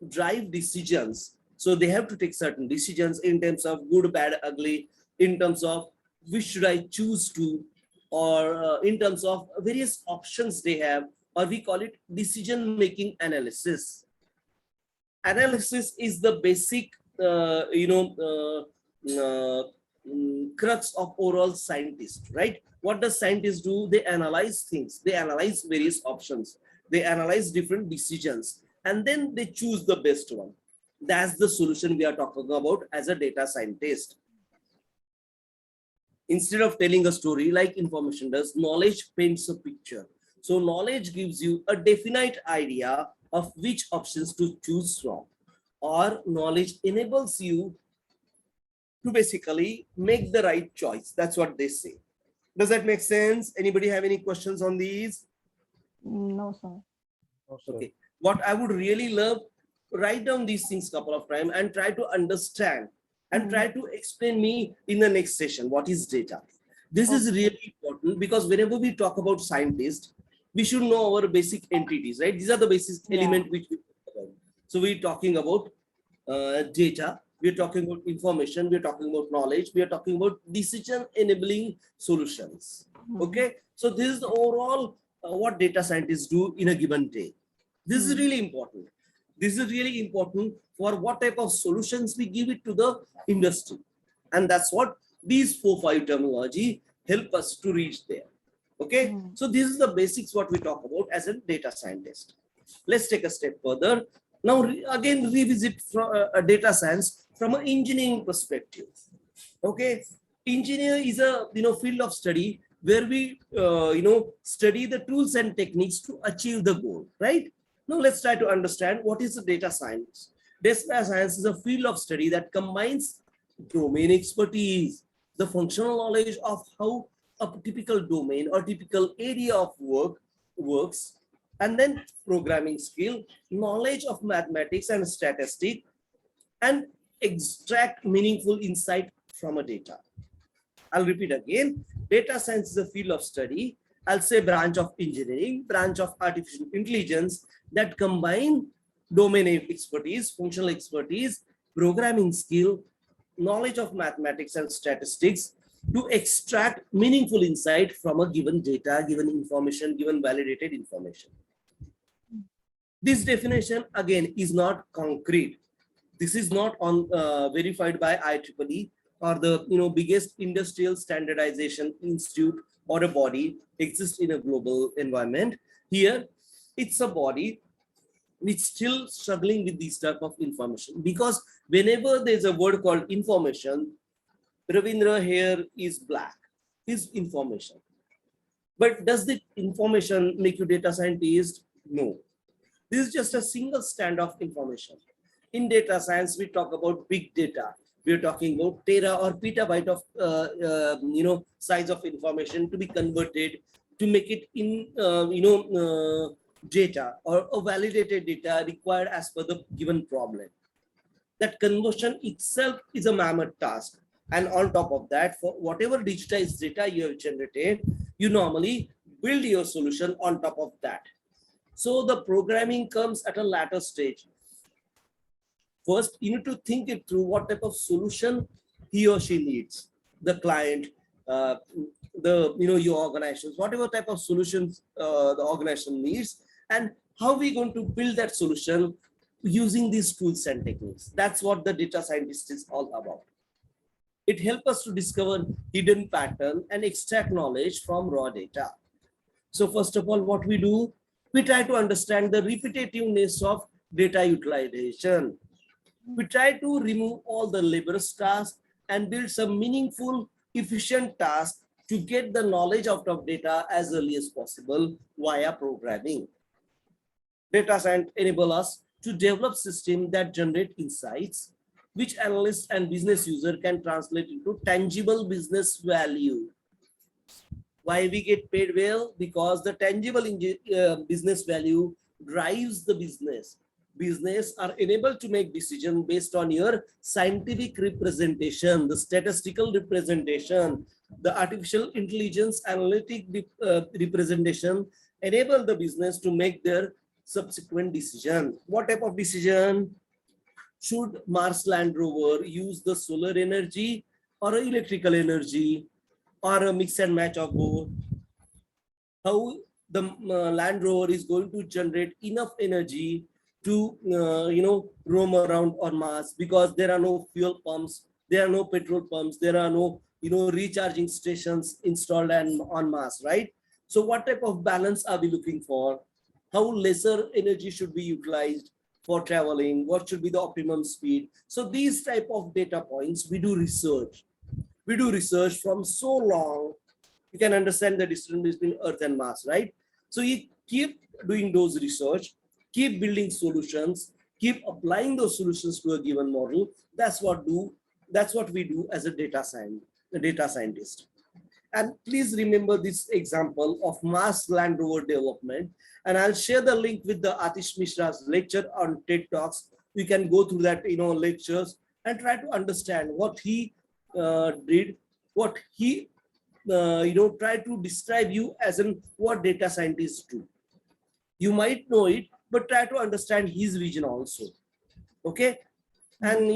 drive decisions. So they have to take certain decisions in terms of good, bad, ugly, in terms of which should I choose to, or in terms of various options they have, or we call it decision-making analysis. Analysis is the basic, crux of overall scientist, right? What does scientists do? They analyze things. They analyze various options. They analyze different decisions, and then they choose the best one. That's the solution we are talking about as a data scientist. Instead of telling a story like information does, knowledge paints a picture. So knowledge gives you a definite idea of which options to choose from, or knowledge enables you to basically make the right choice. That's what they say. Does that make sense? Anybody have any questions on these? No, sir. Okay. What I would really love, write down these things couple of times and try to understand and try to explain me in the next session what is data. This is really important because whenever we talk about scientists, we should know our basic entities, right? These are the basic element which we talk about. So we're talking about data, we're talking about information, we're talking about knowledge, we are talking about decision enabling solutions. Okay, so this is the overall what data scientists do in a given day. This is really important. This is really important for what type of solutions we give it to the industry. And that's what these 4-5 terminology help us to reach there. Okay, so this is the basics what we talk about as a data scientist. Let's take a step further. Now again revisit from data science from an engineering perspective. Okay, engineer is a field of study where we study the tools and techniques to achieve the goal, right? Now let's try to understand what is the data science. Data science is a field of study that combines domain expertise, the functional knowledge of how a typical domain or typical area of work works, and then programming skill, knowledge of mathematics and statistics, and extract meaningful insight from a data. I'll repeat again. Data science is a field of study, I'll say branch of engineering, branch of artificial intelligence that combine domain expertise, functional expertise, programming skill, knowledge of mathematics and statistics to extract meaningful insight from a given data, given information, given validated information. This definition again is not concrete. This is not verified by IEEE or the biggest industrial standardization institute or a body exists in a global environment. Here, it's a body which still struggling with this type of information, because whenever there's a word called information, Ravindra here is black, is information. But does the information make you data scientist? No. This is just a single strand of information. In data science, we talk about big data. We're talking about tera or petabyte of size of information to be converted to make it in data or a validated data required as per the given problem. That conversion itself is a mammoth task. And on top of that, for whatever digitized data you have generated, you normally build your solution on top of that. So the programming comes at a later stage. First, you need to think it through what type of solution he or she needs. The client, your organizations, whatever type of solutions the organization needs, and how we going to build that solution using these tools and techniques. That's what the data scientist is all about. It helps us to discover hidden pattern and extract knowledge from raw data. So first of all, what we do, we try to understand the repetitiveness of data utilization. We try to remove all the laborious tasks and build some meaningful, efficient tasks to get the knowledge out of data as early as possible via programming. Data science enable us to develop systems that generate insights, which analysts and business user can translate into tangible business value. Why we get paid well? Because the tangible business value drives the business. Business are enabled to make decisions based on your scientific representation, the statistical representation, the artificial intelligence analytic representation enable the business to make their subsequent decision. What type of decision? Should Mars Land Rover use the solar energy or electrical energy or a mix and match of both? How the Land Rover is going to generate enough energy to roam around on Mars, because there are no fuel pumps, there are no petrol pumps, there are no recharging stations installed and on Mars, right? So what type of balance are we looking for? How lesser energy should be utilized for traveling? What should be the optimum speed? So these type of data points, we do research. We do research from so long. You can understand the distance between Earth and Mars, right? So you keep doing those research, keep building solutions, keep applying those solutions to a given model. That's what we do as a data scientist. And please remember this example of Mars Land Rover development. And I'll share the link with the Atish Mishra's lecture on TED Talks. You can go through that, lectures and try to understand what he did, what he, tried to describe you as in what data scientists do. You might know it, but try to understand his vision also. Okay. And,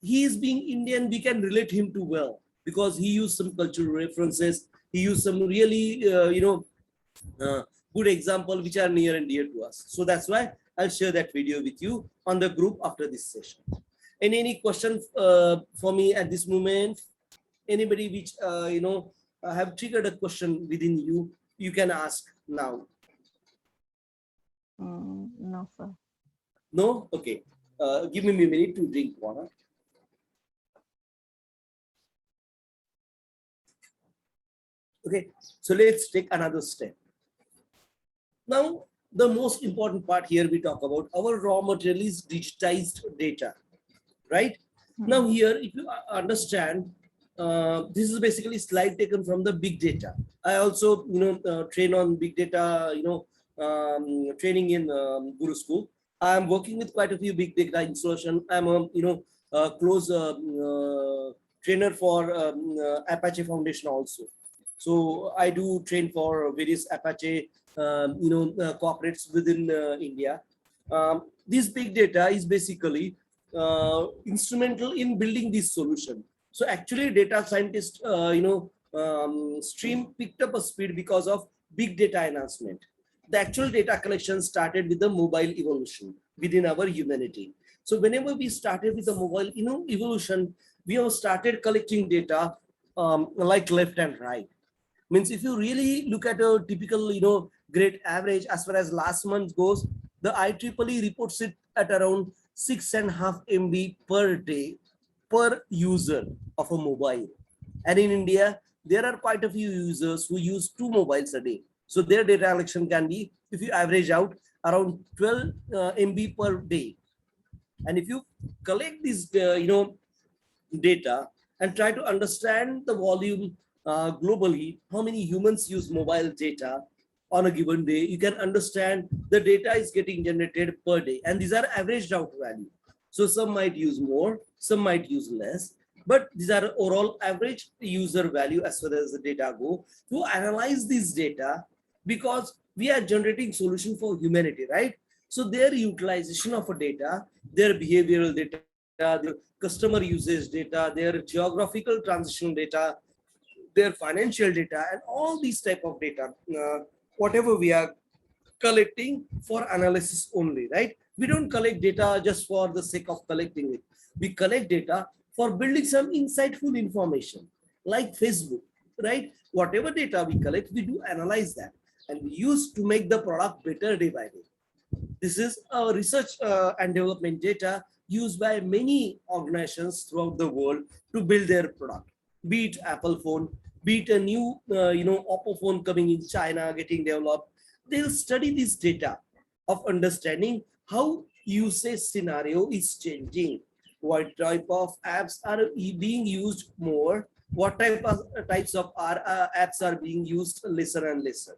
he is being Indian, we can relate him to well, because he used some cultural references. He used some really, good example which are near and dear to us. So that's why I'll share that video with you on the group after this session. And any questions for me at this moment? Anybody which have triggered a question within you, you can ask now. No, sir. No? Okay. Give me a minute to drink water. Okay, so let's take another step. Now, the most important part here we talk about our raw material is digitized data, right? Now here, if you understand, this is basically slide taken from the big data. I also, train on big data, training in Guru School. I'm working with quite a few big data installation. I'm a close trainer for Apache Foundation also. So I do train for various Apache, corporates within India. This big data is basically instrumental in building this solution. So actually, data scientist, stream picked up a speed because of big data enhancement. The actual data collection started with the mobile evolution within our humanity. So whenever we started with the mobile, evolution, we have started collecting data like left and right. Means if you really look at a typical, grade average as far as last month goes, the IEEE reports it at around 6.5 MB per day per user. of a mobile. And in India, there are quite a few users who use 2 mobiles a day. So their data collection can be, if you average out, around 12 MB per day. And if you collect this, data and try to understand the volume globally, how many humans use mobile data on a given day, you can understand the data is getting generated per day. And these are averaged out value. So some might use more, some might use less, but these are overall average user value as far as the data go. To analyze this data, because we are generating solution for humanity, right? So their utilization of a data, their behavioral data, their customer usage data, their geographical transition data, their financial data, and all these type of data, whatever we are collecting for analysis only, right? We don't collect data just for the sake of collecting it. We collect data for building some insightful information, like Facebook, right? Whatever data we collect, we do analyze that, and we use to make the product better day by day. This is research and development data used by many organizations throughout the world to build their product, be it Apple phone, be it a new, Oppo phone coming in China, getting developed. They'll study this data of understanding how usage scenario is changing, what type of apps are being used more, what types of apps are being used lesser and lesser.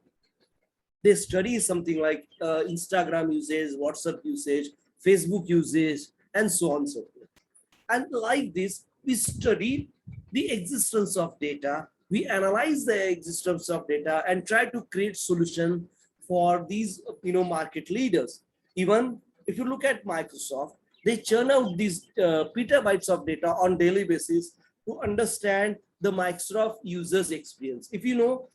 They study something like Instagram usage, WhatsApp usage, Facebook usage, and so on and so forth. And like this, we study the existence of data, we analyze the existence of data and try to create solution for these market leaders. Even if you look at Microsoft, they churn out these petabytes of data on daily basis to understand the Microsoft users experience. If you know,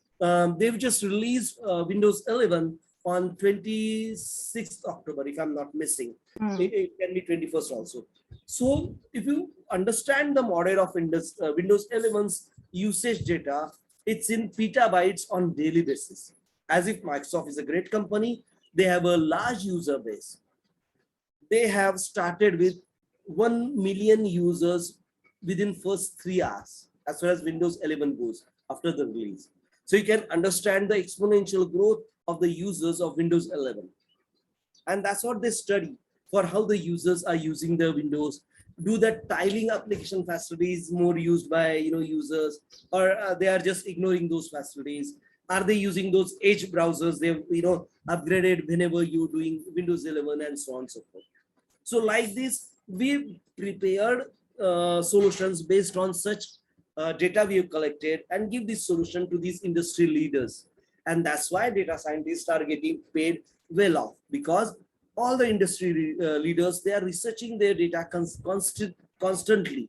they've just released Windows 11 on 26th October, if I'm not missing. It can be 21st also. So if you understand the model of Windows 11's usage data, it's in petabytes on daily basis. As if Microsoft is a great company, they have a large user base. They have started with 1 million users within first 3 hours, as far as Windows 11 goes after the release. So you can understand the exponential growth of the users of Windows 11. And that's what they study for how the users are using the Windows. Do that tiling application facilities more used by users, or they are just ignoring those facilities? Are they using those Edge browsers they've upgraded whenever you're doing Windows 11 and so on and so forth? So like this, we prepared solutions based on such data we have collected and give this solution to these industry leaders. And that's why data scientists are getting paid well off, because all the industry leaders, they are researching their data constantly,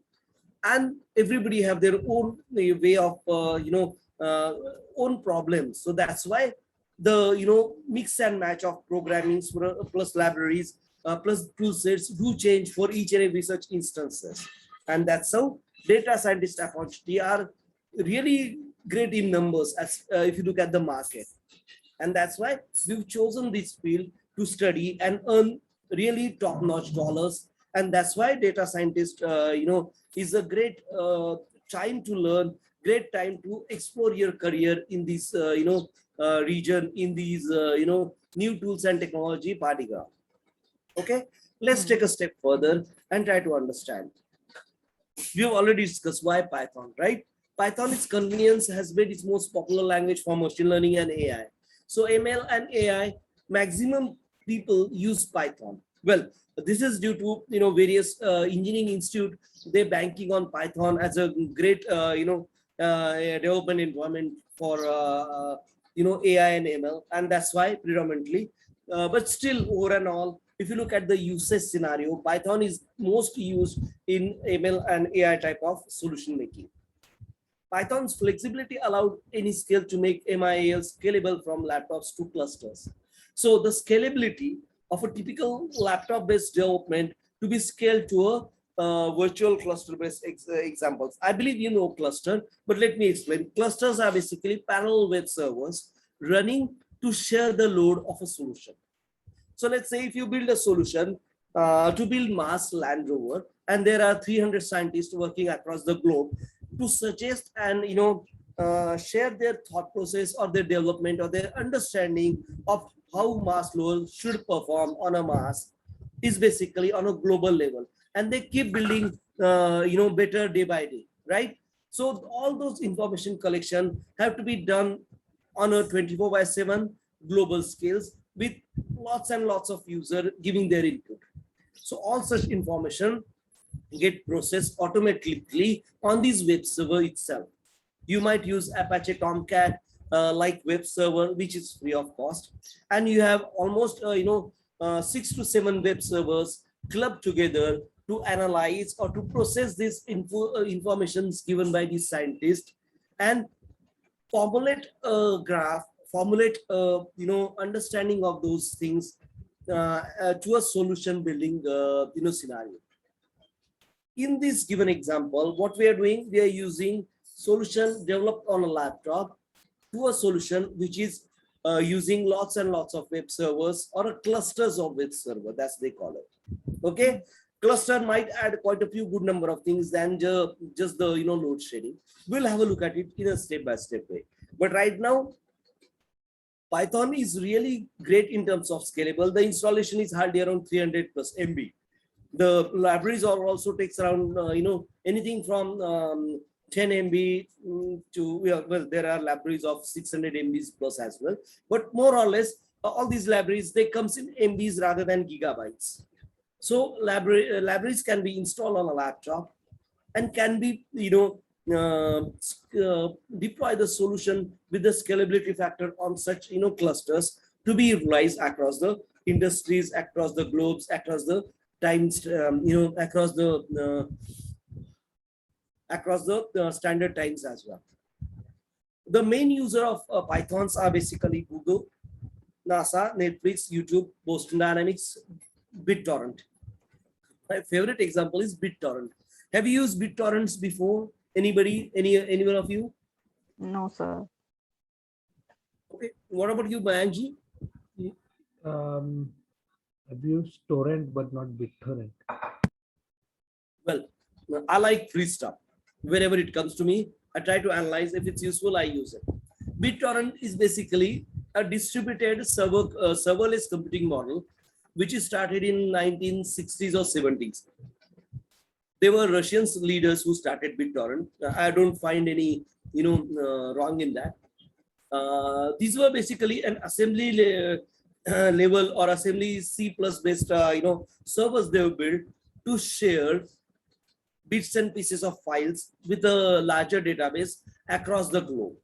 and everybody have their own way of own problems. So that's why the mix and match of programming plus libraries plus tool sets do change for each and every such instances. And that's how data scientists opportunity are really great in numbers as if you look at the market. And that's why we've chosen this field to study and earn really top-notch dollars. And that's why data scientist is a great time to learn, great time to explore your career in this region, in these new tools and technology party ground. Okay, let's take a step further and try to understand. We have already discussed why Python, right? Python, its convenience, has made its most popular language for machine learning and AI. So ML and AI, maximum people use Python. Well, this is due to various engineering institute, they're banking on Python as a great development environment for AI and ML, and that's why predominantly. But still, over and all, if you look at the usage scenario, Python is most used in ML and AI type of solution making. Python's flexibility allowed any scale to make MIAL scalable from laptops to clusters. So the scalability of a typical laptop-based development to be scaled to a virtual cluster-based examples. I believe you know cluster, but let me explain. Clusters are basically parallel web servers running to share the load of a solution. So let's say if you build a solution to build Mars Land Rover, and there are 300 scientists working across the globe to suggest and share their thought process or their development or their understanding of how Mars rover should perform on a Mars is basically on a global level, and they keep building better day by day, right? So all those information collection have to be done on a 24/7 global scales with lots and lots of user giving their input. So all such information get processed automatically on this web server itself. You might use Apache Tomcat like web server, which is free of cost, and you have almost 6 to 7 web servers clubbed together to analyze or to process this informations given by the scientist and formulate a graph, formulate a understanding of those things to a solution building scenario. In this given example, what we are doing, we are using solution developed on a laptop to a solution which is using lots and lots of web servers or clusters of web server, that's they call it. Okay, cluster might add quite a few good number of things than just the load shedding. We'll have a look at it in a step-by-step way. But right now, Python is really great in terms of scalable. The installation is hardly around 300 plus MB. The libraries are also takes around anything from 10 MB to well, there are libraries of 600 MBs plus as well. But more or less, all these libraries, they comes in MBs rather than gigabytes. So libraries can be installed on a laptop and can be deploy the solution with the scalability factor on such clusters to be utilized across the industries, across the globes, across the times, across the standard times as well. The main user of Pythons are basically Google, NASA, Netflix, YouTube, Boston Dynamics, BitTorrent. My favorite example is BitTorrent. Have you used BitTorrents before? Anybody? Anyone of you? No, sir. Okay. What about you, Mayanji? I've used torrent but not BitTorrent. Well, I like free stuff. Wherever it comes to me, I try to analyze. If it's useful, I use it. BitTorrent is basically a distributed serverless computing model, which is started in 1960s or 70s. They were Russian leaders who started BitTorrent. I don't find any wrong in that. These were basically an assembly level or assembly C+ based servers they were built to share bits and pieces of files with a larger database across the globe.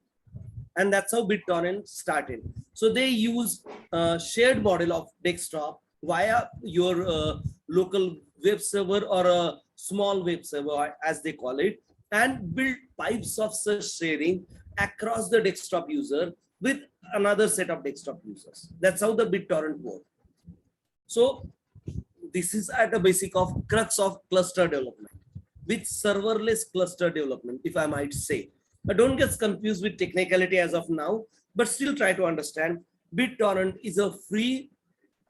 And that's how BitTorrent started. So they use a shared model of desktop via your local web server or a small web server, as they call it, and build pipes of such sharing across the desktop user with another set of desktop users. That's how the BitTorrent works. So this is at the basic of crux of cluster development, with serverless cluster development, if I might say. But don't get confused with technicality as of now, but still try to understand. BitTorrent is a free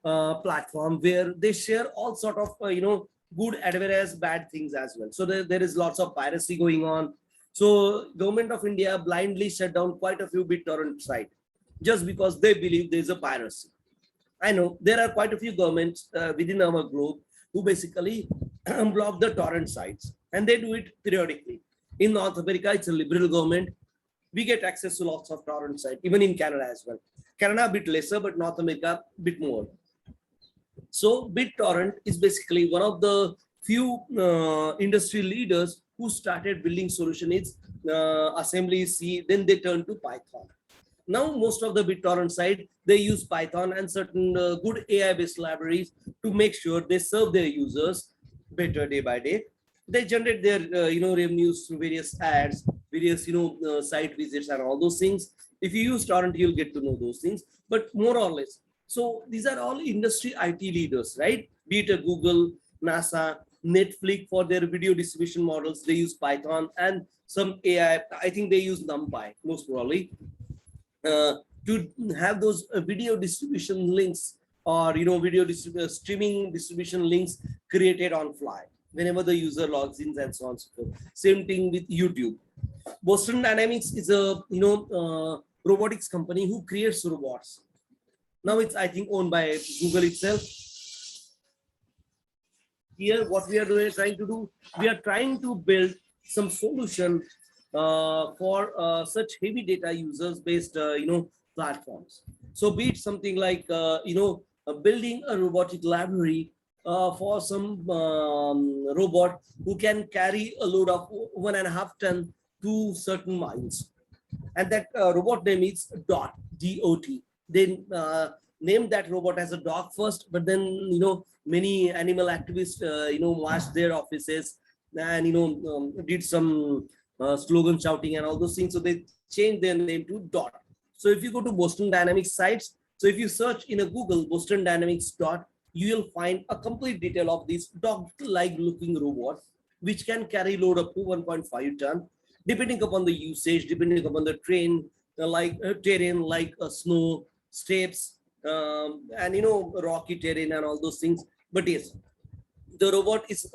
platform where they share all sort of good as well as bad things as well. So there is lots of piracy going on. So government of India blindly shut down quite a few BitTorrent sites just because they believe there is a piracy. I know there are quite a few governments within our globe who basically block the torrent sites, and they do it periodically. In North America, it's a liberal government. We get access to lots of torrent sites, even in Canada as well. Canada a bit lesser, but North America a bit more. So BitTorrent is basically one of the few industry leaders who started building solutions, assembly C, then they turned to Python. Now, most of the BitTorrent side, they use Python and certain good AI-based libraries to make sure they serve their users better day by day. They generate their revenues through various ads, various site visits and all those things. If you use torrent, you'll get to know those things, but more or less. So these are all industry IT leaders, right? Be it a Google, NASA, Netflix for their video distribution models, they use Python, and some AI, I think they use NumPy most probably, to have those video distribution links or video streaming distribution links created on fly. whenever the user logs in and so on and so forth. Same thing with YouTube. Boston Dynamics is a robotics company who creates robots. Now it's, I think, owned by Google itself. Here, what we are trying to do, we are trying to build some solution for such heavy data users based, platforms. So be it something like, building a robotic library for some robot who can carry a load of 1.5 ton to certain miles. And that robot name is DOT, D-O-T. They named that robot as a dog first, but then, many animal activists, marched their offices and, did some slogan shouting and all those things. So they changed their name to DOT. So if you go to Boston Dynamics sites, so if you search in a Google Boston Dynamics DOT, you will find a complete detail of this dog-like looking robot, which can carry load up to 1.5 ton, depending upon the usage, depending upon the terrain, like snow, steps, and rocky terrain and all those things. But yes, the robot is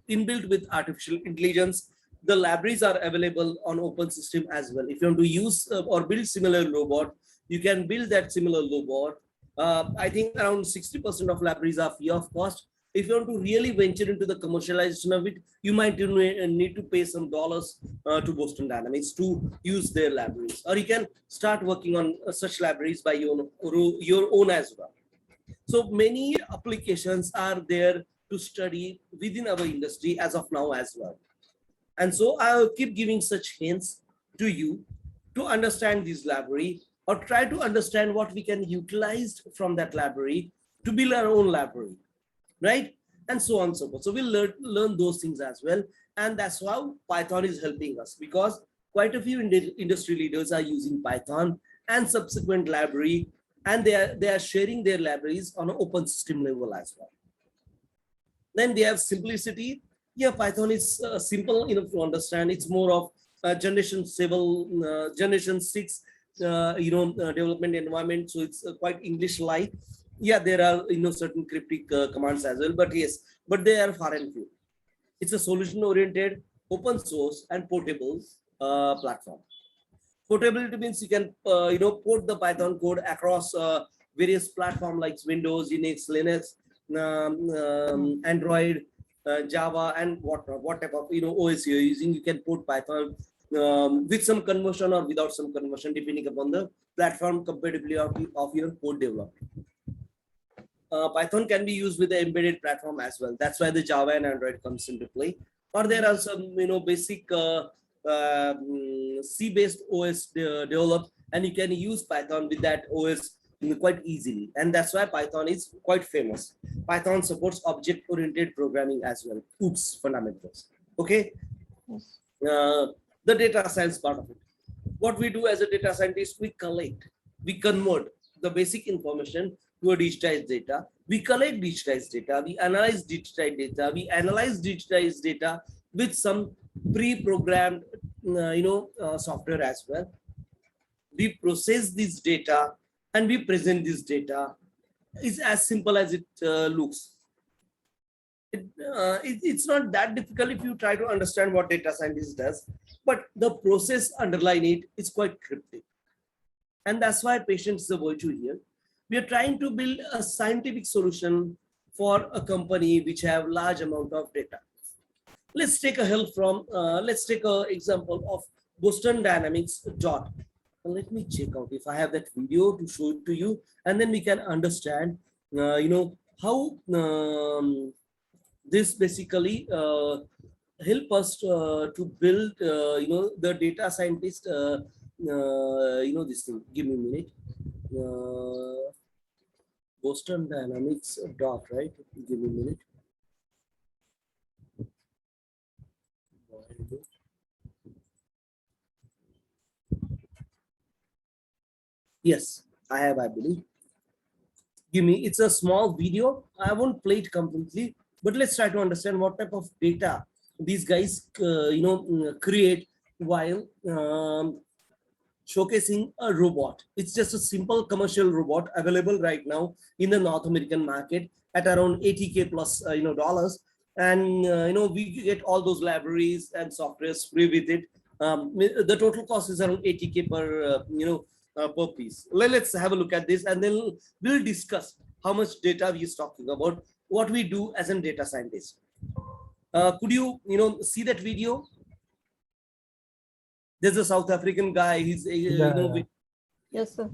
inbuilt with artificial intelligence. The libraries are available on open system as well. If you want to use or build similar robot, you can build that similar robot. I think around 60% of libraries are free of cost. If you want to really venture into the commercialization of it, you might need to pay some dollars to Boston Dynamics to use their libraries, or you can start working on such libraries by your own as well. So many applications are there to study within our industry as of now as well. And so I'll keep giving such hints to you to understand this library, or try to understand what we can utilize from that library to build our own library, right? And so on and so forth. So we'll learn those things as well. And that's how Python is helping us, because quite a few industry leaders are using Python and subsequent library, and they are sharing their libraries on an open system level as well. Then they have simplicity. Yeah, Python is simple enough to understand. It's more of generation 6 development environment, so it's quite English-like. Yeah, there are certain cryptic commands as well, but yes, but they are far and few. It's a solution-oriented, open source, and portable platform. Portability means you can port the Python code across various platforms like Windows, Unix, Linux, Android, Java, and what type of OS you're using. You can port Python with some conversion or without some conversion, depending upon the platform compatibility of your code development. Python can be used with the embedded platform as well. That's why the Java and Android comes into play. Or there are some basic C-based OS developed, and you can use Python with that OS quite easily. And that's why Python is quite famous. Python supports object-oriented programming as well. OOPS fundamentals. Okay. Yes. The data science part of it. What we do as a data scientist, we collect, we convert the basic information to a digitized data. We collect digitized data, we analyze digitized data, we analyze digitized data with some pre-programmed software as well. We process this data and we present this data. It's as simple as it looks. It's not that difficult if you try to understand what data scientist does, but the process underlying it is quite cryptic. And that's why patience is a virtue here. We are trying to build a scientific solution for a company which have large amount of data. Let's take a help from, let's take an example of Boston Dynamics DOT. Let me check out if I have that video to show it to you, and then we can understand, how this basically help us to build, the data scientist, this thing. Give me a minute. Boston Dynamics DOT, right? Give me a minute. Yes, I have, I believe. Give me, it's a small video. I won't play it completely, but let's try to understand what type of data these guys, create while showcasing a robot. It's just a simple commercial robot available right now in the North American market at around $80K plus, dollars. and we get all those libraries and softwares free with it. The total cost is around 80K per per piece. Let's have a look at this, and then we'll discuss how much data we is talking about, what we do as a data scientist. Could you see that video? There's a South African guy. He's Yeah. Yes, sir.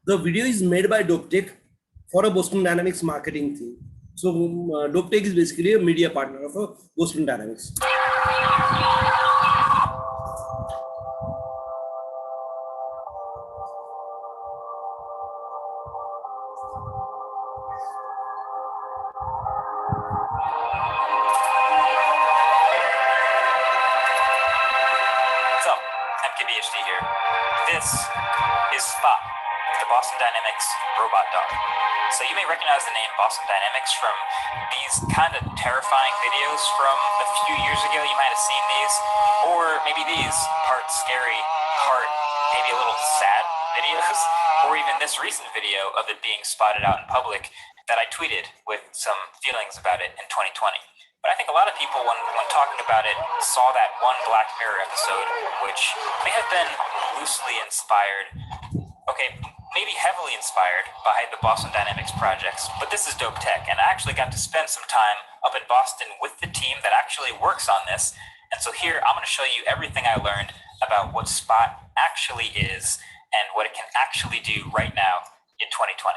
The video is made by DopeTech for a Boston Dynamics marketing team. So DopeTech is basically a media partner of Boston Dynamics. So, MKBHD here. This is Spot, the Boston Dynamics robot dog. So you may recognize the name Boston Dynamics from these kind of terrifying videos from a few years ago. You might have seen these, or maybe these part scary, part maybe a little sad videos, or even this recent video of it being spotted out in public that I tweeted with some feelings about it in 2020. But I think a lot of people, when talking about it, saw that one Black Mirror episode, which may have been loosely inspired, okay, maybe heavily inspired by the Boston Dynamics projects. But this is DopeTech, and I actually got to spend some time up in Boston with the team that actually works on this. And so here, I'm going to show you everything I learned about what Spot actually is and what it can actually do right now in 2020.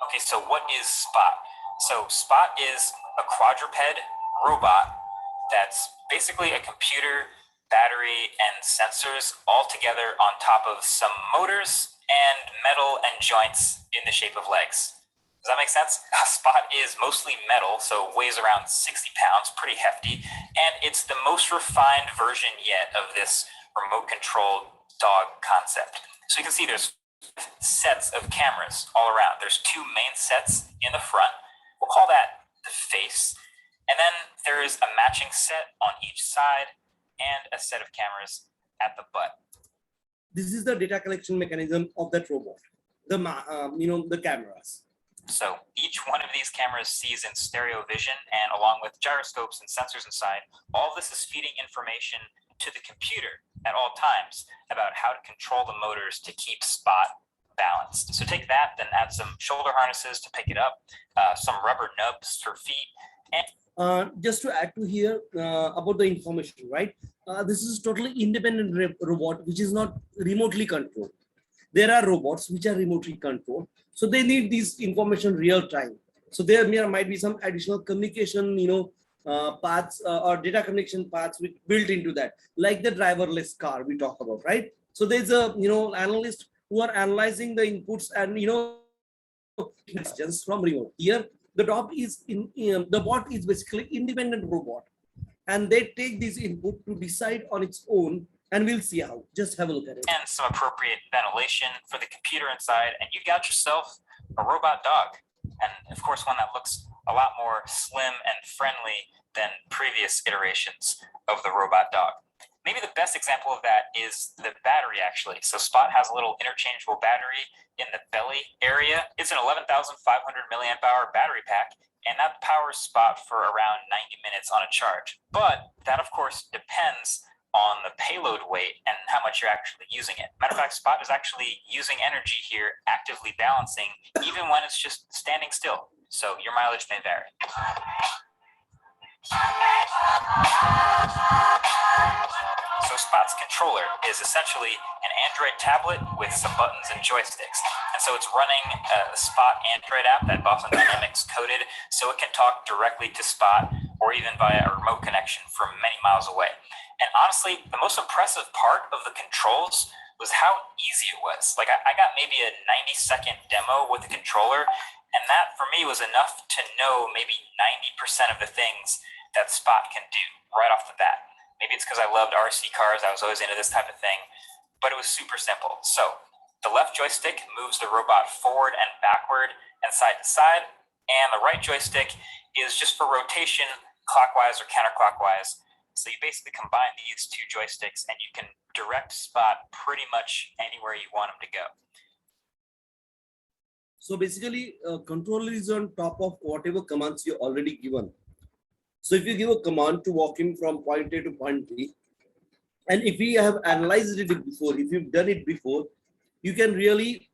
Okay, so what is Spot? So Spot is a quadruped robot that's basically a computer, battery, and sensors all together on top of some motors and metal and joints in the shape of legs. Does that make sense? Spot is mostly metal, so weighs around 60 pounds, pretty hefty, and it's the most refined version yet of this remote-controlled dog concept. So you can see there's sets of cameras all around. There's two main sets in the front. We'll call that the face. And then there is a matching set on each side and a set of cameras at the butt. This is the data collection mechanism of that robot. The cameras. So each one of these cameras sees in stereo vision, and along with gyroscopes and sensors inside, all of this is feeding information to the computer at all times about how to control the motors to keep Spot balanced. So take that, then add some shoulder harnesses to pick it up, some rubber nubs for feet, and just to add to here about the information, right? This is totally independent robot, which is not remotely controlled. There are robots which are remotely controlled, so they need this information real time. So there might be some additional communication, paths or data connection paths built into that, like the driverless car we talk about, right? So there's a analyst who are analyzing the inputs and just from remote. Here the bot is basically independent robot, and they take this input to decide on its own, and we'll see how. Just have a look at it. And some appropriate ventilation for the computer inside, and you got yourself a robot dog. And of course, one that looks a lot more slim and friendly than previous iterations of the robot dog. Maybe the best example of that is the battery, actually. So Spot has a little interchangeable battery in the belly area. It's an 11,500 milliamp hour battery pack, and that powers Spot for around 90 minutes on a charge. But that, of course, depends on the payload weight and how much you're actually using it. Matter of fact, Spot is actually using energy here, actively balancing, even when it's just standing still. So your mileage may vary. So Spot's controller is essentially an Android tablet with some buttons and joysticks. And so it's running a Spot Android app that Boston Dynamics coded so it can talk directly to Spot or even via a remote connection from many miles away. And honestly, the most impressive part of the controls was how easy it was. Like I got maybe a 90-second demo with the controller, and that for me was enough to know maybe 90% of the things that Spot can do right off the bat. Maybe it's because I loved RC cars. I was always into this type of thing, but it was super simple. So the left joystick moves the robot forward and backward and side to side, and the right joystick is just for rotation, clockwise or counterclockwise. So you basically combine these two joysticks and you can direct Spot pretty much anywhere you want him to go. So basically, controller is on top of whatever commands you already given. So if you give a command to walk him from point A to point B, and if we have analyzed it before, if you've done it before, you can really,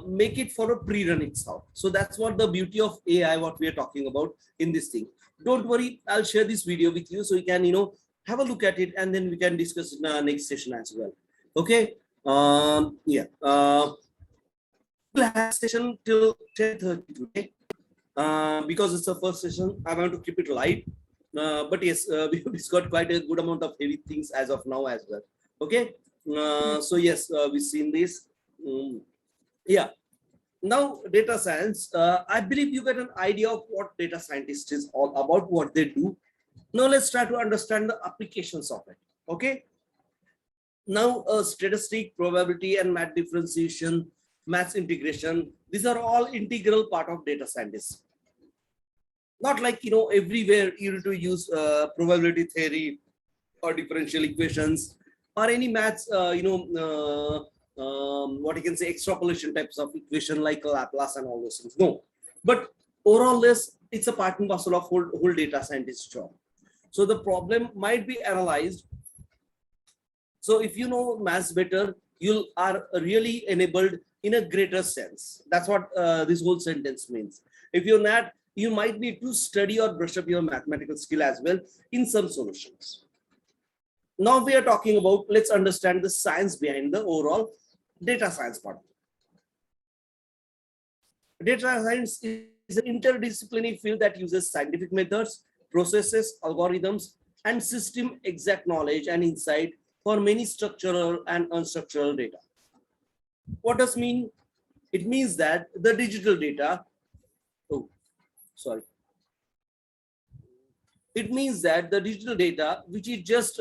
make it for a pre-run itself. So that's what the beauty of AI, what we are talking about in this thing. Don't worry, I'll share this video with you so you can, have a look at it, and then we can discuss in our next session as well. Okay. Yeah. We'll have session till 10:30 today. Because it's the first session, I want to keep it light. But yes, we've got quite a good amount of heavy things as of now as well. Okay. So yes, we've seen this. Yeah. Now, data science. I believe you get an idea of what data scientist is all about, what they do. Now let's try to understand the applications of it. Okay. Now, statistic, probability, and math differentiation, math integration, these are all integral part of data scientists. Not like, everywhere you need to use probability theory or differential equations or any maths, what you can say, extrapolation types of equation like Laplace and all those things. No, but overall, it's a part and parcel of whole data scientist job. So the problem might be analyzed. So if you know maths better, you are really enabled in a greater sense. That's what this whole sentence means. If you're not, you might need to study or brush up your mathematical skill as well in some solutions. Now we are talking about, let's understand the science behind the overall data science part. Data science is an interdisciplinary field that uses scientific methods, processes, algorithms, and system exact knowledge and insight for many structural and unstructured data. What does mean? It means that the digital data, it means that the digital data, which is just,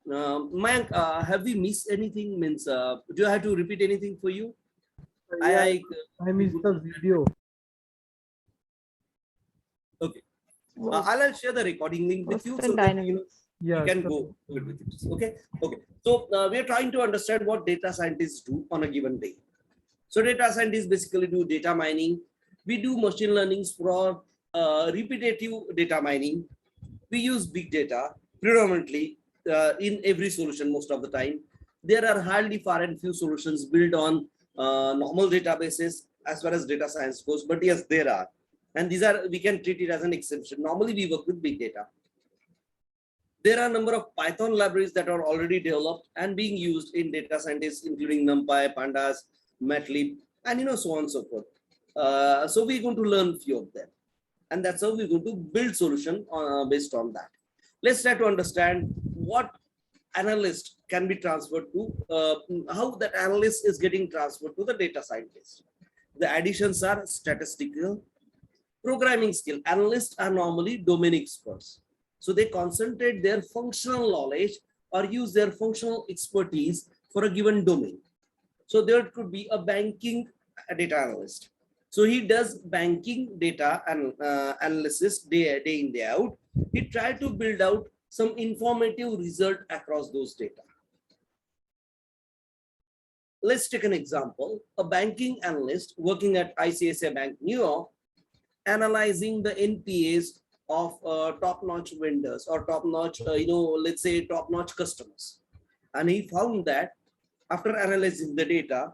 Mayank, have we missed anything? Means, do I have to repeat anything for you? Yeah, I missed the video. Okay. I'll share the recording link with you so that you can go with it. Okay. Okay. So we are trying to understand what data scientists do on a given day. So data scientists basically do data mining. We do machine learning for repetitive data mining. We use big data predominantly in every solution most of the time. There are hardly far and few solutions built on normal databases as far as data science goes, but yes, there are. And these are, we can treat it as an exception. Normally we work with big data. There are a number of Python libraries that are already developed and being used in data scientists, including NumPy, Pandas, Matplotlib, and so on and so forth. So we're going to learn a few of them. And that's how we're going to build solution based on that. Let's try to understand what analyst can be transferred to, how that analyst is getting transferred to the data scientist. The additions are statistical, programming skill. Analysts are normally domain experts. So they concentrate their functional knowledge or use their functional expertise for a given domain. So there could be a banking data analyst. So he does banking data and analysis day in, day out. He tried to build out some informative result across those data. Let's take an example. A banking analyst working at ICICI Bank, New York, analyzing the NPAs of top-notch vendors or top-notch, let's say top-notch customers. And he found that after analyzing the data,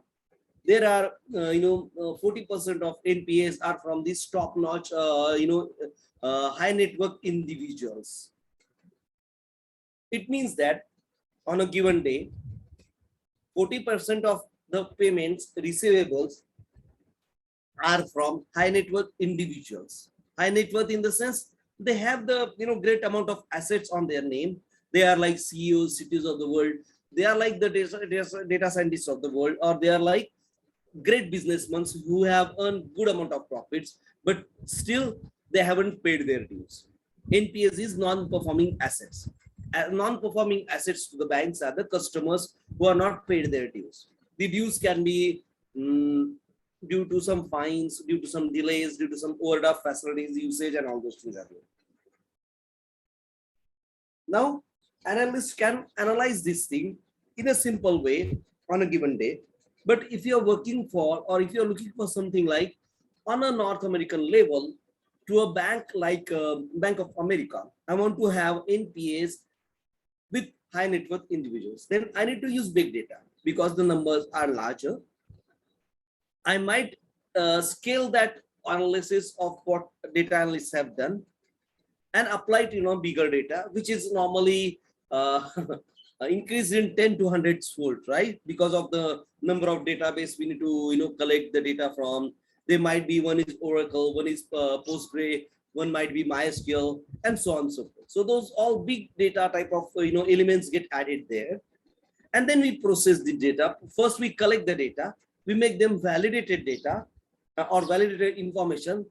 there are, 40% of NPAs are from these top-notch, high net worth individuals. It means that on a given day, 40% of the payments receivables are from high net worth individuals. High net worth in the sense they have the great amount of assets on their name. They are like CEOs, CTOs of the world. They are like the data scientists of the world, or they are like great businessmen who have earned good amount of profits. but still they haven't paid their dues. NPS is non-performing assets. Non-performing assets to the banks are the customers who are not paid their dues. The dues can be due to some fines, due to some delays, due to some overdraft facilities usage, and all those things are there. Now, analysts can analyze this thing in a simple way on a given day. But if you're working for, or if you're looking for something like on a North American level, to a bank like Bank of America, I want to have NPAs with high net worth individuals, then I need to use big data because the numbers are larger. I might scale that analysis of what data analysts have done and apply it, bigger data, which is normally increased in 10 to 100 fold, right? Because of the number of database we need to, collect the data from. They might be, one is Oracle, one is Postgre, one might be MySQL, and so on and so forth. So those all big data type of, elements get added there. And then we process the data. First, we collect the data. We make them validated data or validated information.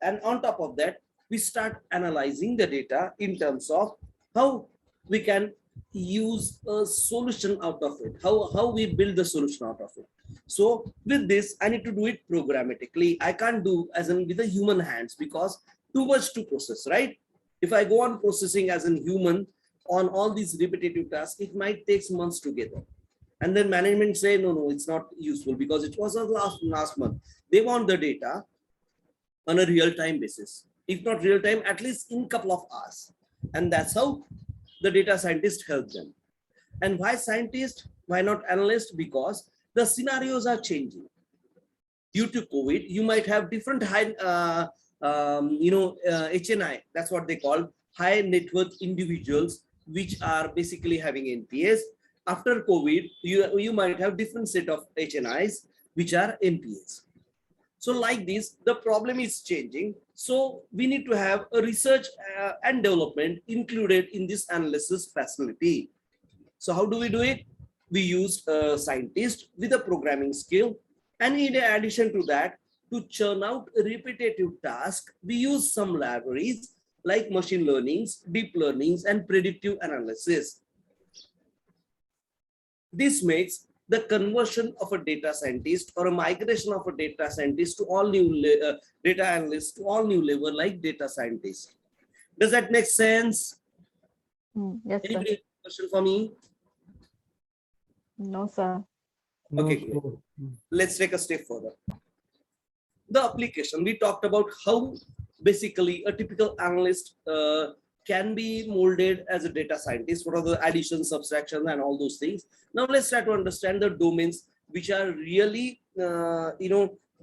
And on top of that, we start analyzing the data in terms of how we can use a solution out of it, how we build the solution out of it. So with this, I need to do it programmatically. I can't do as in with the human hands because too much to process, right? If I go on processing as a human on all these repetitive tasks, it might take months together. And then management say, no, it's not useful because it was last month. They want the data on a real-time basis. If not real-time, at least in a couple of hours. And that's how the data scientists help them. And why scientists? Why not analysts? Because the scenarios are changing. Due to COVID, you might have different high, HNI, that's what they call high net worth individuals, which are basically having NPAs. After COVID, you might have different set of HNIs, which are NPAs. So like this, the problem is changing. So we need to have a research and development included in this analysis facility. So how do we do it? We use a scientist with a programming skill. And in addition to that, to churn out a repetitive task, we use some libraries like machine learnings, deep learnings, and predictive analysis. This makes the conversion of a data scientist or a migration of a data scientist to all new data analysts to all new level like data scientists. Does that make sense? Yes, sir. Anybody have a question for me? No, sir. No, Okay, great. so, Let's take a step further. The application, we talked about how basically a typical analyst can be molded as a data scientist. What are the additions, subtractions, and all those things. Now let's try to understand the domains which are really,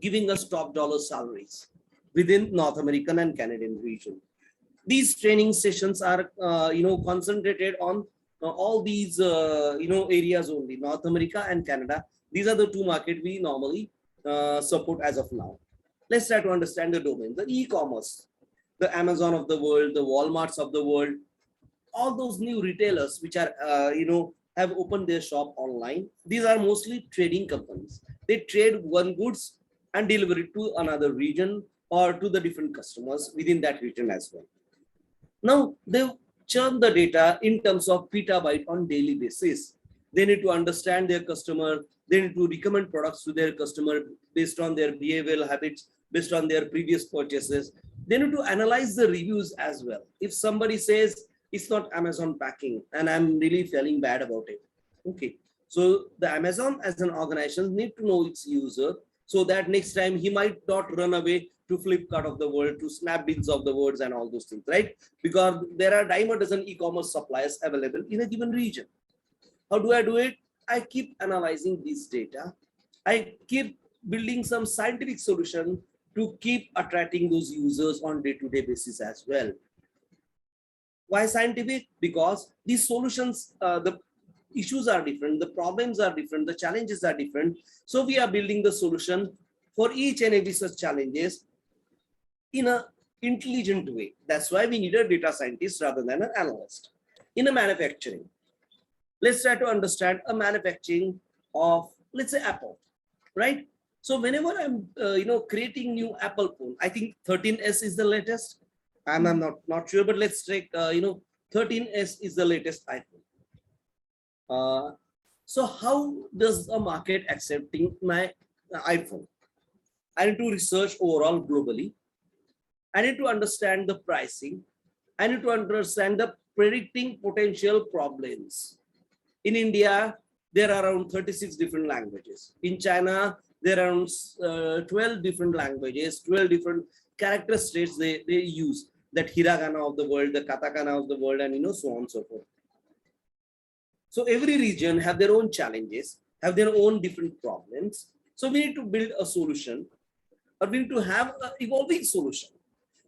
giving us top dollar salaries within North American and Canadian region. These training sessions are, concentrated on all these, areas only, North America and Canada. These are the two markets we normally support as of now. Let's try to understand the domain, the e-commerce, the Amazon of the world, the Walmarts of the world, all those new retailers which are, have opened their shop online. These are mostly trading companies. They trade one goods and deliver it to another region or to the different customers within that region as well. Now they churn the data in terms of petabyte on daily basis. They need to understand their customer. They need to recommend products to their customer based on their behavioral habits, based on their previous purchases. They need to analyze the reviews as well. If somebody says it's not Amazon packing and I'm really feeling bad about it. Okay. So the Amazon as an organization need to know its user so that next time he might not run away to Flipkart of the world, to Snapdeals of the world and all those things, right? Because there are dime a dozen e-commerce suppliers available in a given region. How do I do it? I keep analyzing this data. I keep building some scientific solution to keep attracting those users on day-to-day basis as well. Why scientific? Because these solutions, the issues are different, the problems are different, the challenges are different. So we are building the solution for each and every such challenges in an intelligent way. That's why we need a data scientist rather than an analyst. In a manufacturing, let's try to understand a manufacturing of, let's say, Apple, right? So whenever I'm, creating new Apple phone, I think 13s is the latest. I'm not sure, but let's take, 13s is the latest iPhone. So how does the market accepting my iPhone? I need to research overall globally. I need to understand the pricing. I need to understand the predicting potential problems. In India, there are around 36 different languages. In China, there are around 12 different languages, 12 different character states they use, that hiragana of the world, the katakana of the world, and so on and so forth. So every region have their own challenges, have their own different problems. So we need to build a solution, or we need to have an evolving solution.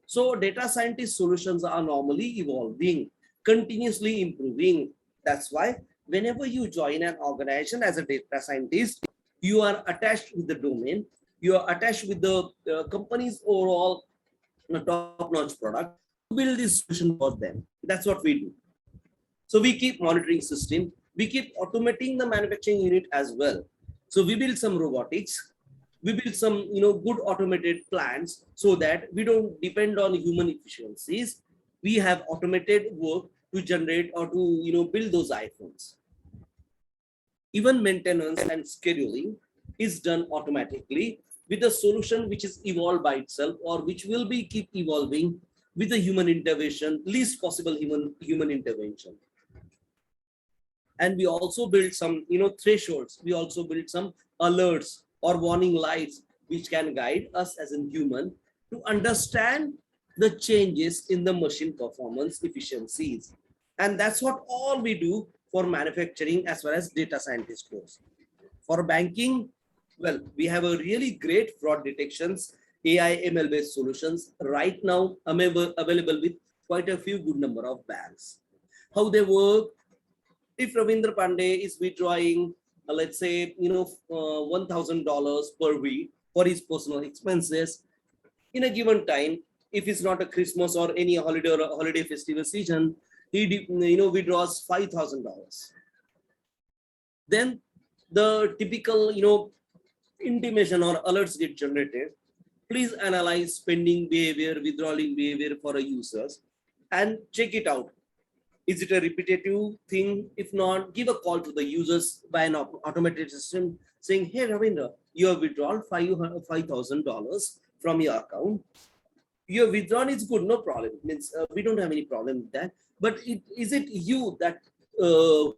So data scientist solutions are normally evolving, continuously improving. That's why whenever you join an organization as a data scientist, you are attached with the domain, you are attached with the company's overall top-notch product, to build this solution for them. That's what we do. So we keep monitoring system, we keep automating the manufacturing unit as well. So we build some robotics, we build some good automated plants, so that we don't depend on human efficiencies. We have automated work to generate or to build those iPhones. Even maintenance and scheduling is done automatically with a solution which is evolved by itself, or which will be keep evolving with the human intervention, least possible human intervention. And we also build some thresholds, we also build some alerts or warning lights which can guide us as a human to understand the changes in the machine performance efficiencies. And that's what all we do for manufacturing as well as data scientist course. For banking, well, we have a really great fraud detections, AI ML based solutions right now available with quite a few good number of banks. How they work: if Ravindra Pandey is withdrawing, let's say, $1,000 per week for his personal expenses in a given time, if it's not a Christmas or any holiday or a holiday festival season, he withdraws $5,000. Then the typical intimation or alerts get generated. Please analyze spending behavior, withdrawing behavior for a users, and check it out. Is it a repetitive thing? If not, give a call to the users by an automated system saying, hey, Ravindra, you have withdrawn $5,000 from your account. Your withdrawn is good, no problem. It means we don't have any problem with that. But is it you that who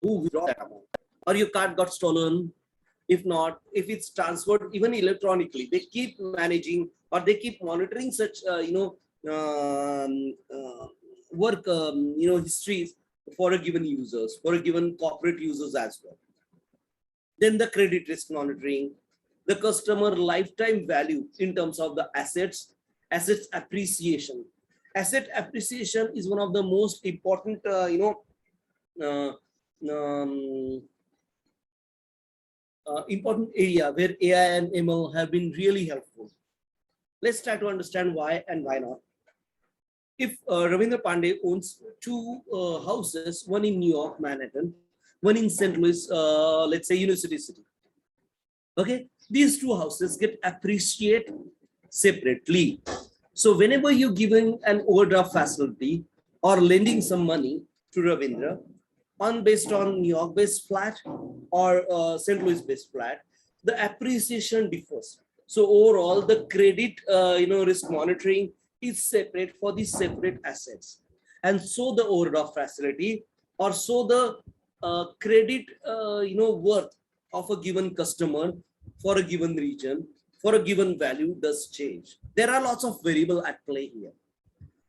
withdraw that amount? Or your card got stolen? If not, if it's transferred even electronically, they keep managing or they keep monitoring such work histories for a given users, for a given corporate users as well. Then the credit risk monitoring, the customer lifetime value in terms of the assets appreciation. Asset appreciation is one of the most important important area where AI and ML have been really helpful. Let's try to understand why and why not. If Ravindra Pandey owns two houses, one in New York, Manhattan, one in St. Louis, let's say University City. Okay, these two houses get appreciated separately. So whenever you're giving an overdraft facility or lending some money to Ravindra, based on New York based flat or St. Louis based flat, the appreciation differs. So overall, the credit risk monitoring is separate for the separate assets, and so the overdraft facility or so the credit worth of a given customer for a given region for a given value does change. There are lots of variables at play here.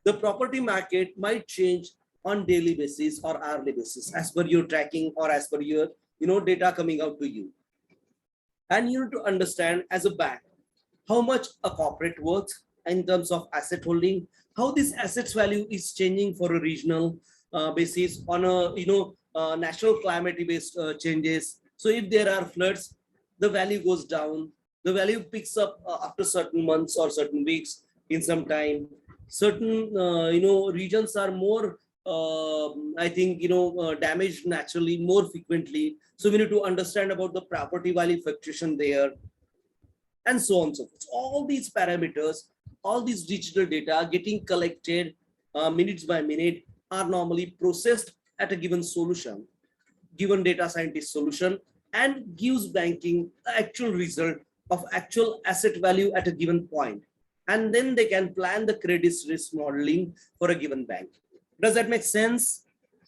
The property market might change on daily basis or hourly basis as per your tracking or as per your data coming out to you. And you need to understand as a bank how much a corporate works in terms of asset holding, how this assets value is changing for a regional basis on a national climate based changes. So if there are floods, the value goes down, the value picks up after certain months or certain weeks in some time. Certain regions are more I think damaged naturally more frequently. So we need to understand about the property value fluctuation there. and so on and so forth. So all these parameters, all these digital data getting collected minutes by minute are normally processed at a given solution, given data scientist solution, and gives banking the actual result of actual asset value at a given point. And then they can plan the credit risk modeling for a given bank. Does that make sense?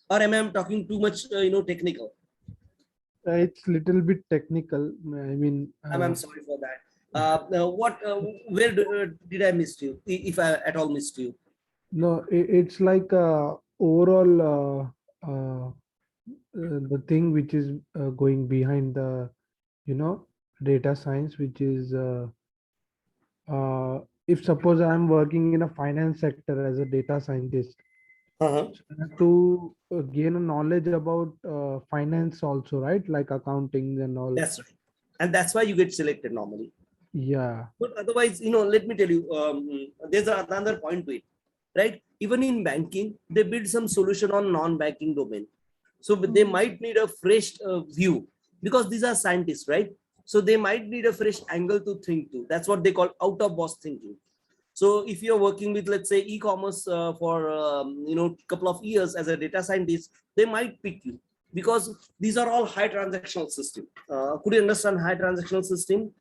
Or am I talking too much, technical? It's little bit technical. I mean, I'm sorry for that. Where did I miss you? If I at all missed you? no, it's like overall the thing which is going behind the, data science, which is if suppose I'm working in a finance sector as a data scientist, Uh-huh. I have to gain a knowledge about finance also, right? Like accounting and all. That's right. And that's why you get selected normally. Yeah. But otherwise, let me tell you, there's another point to it, right? Even in banking, they build some solution on non-banking domain. So they might need a fresh view because these are scientists, right? So they might need a fresh angle to think to. That's what they call out of box thinking. So if you're working with, let's say, e-commerce for, couple of years as a data scientist, they might pick you because these are all high transactional system. Could you understand high transactional system?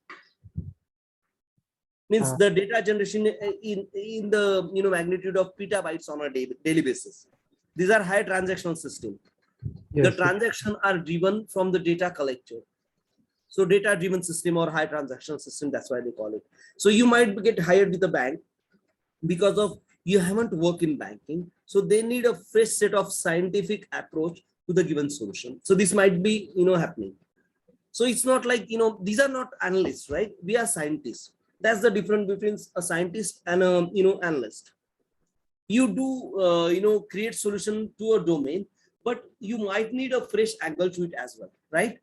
Means the data generation in the magnitude of petabytes on a daily basis. These are high transactional system. Yes. The transactions are driven from the data collector. So data driven system or high transactional system, that's why they call it. So you might get hired with a bank because of you haven't worked in banking. So they need a fresh set of scientific approach to the given solution. So this might be, happening. So it's not like, these are not analysts, right? We are scientists. That's the difference between a scientist and a, analyst. You do, create solution to a domain, but you might need a fresh angle to it as well, right?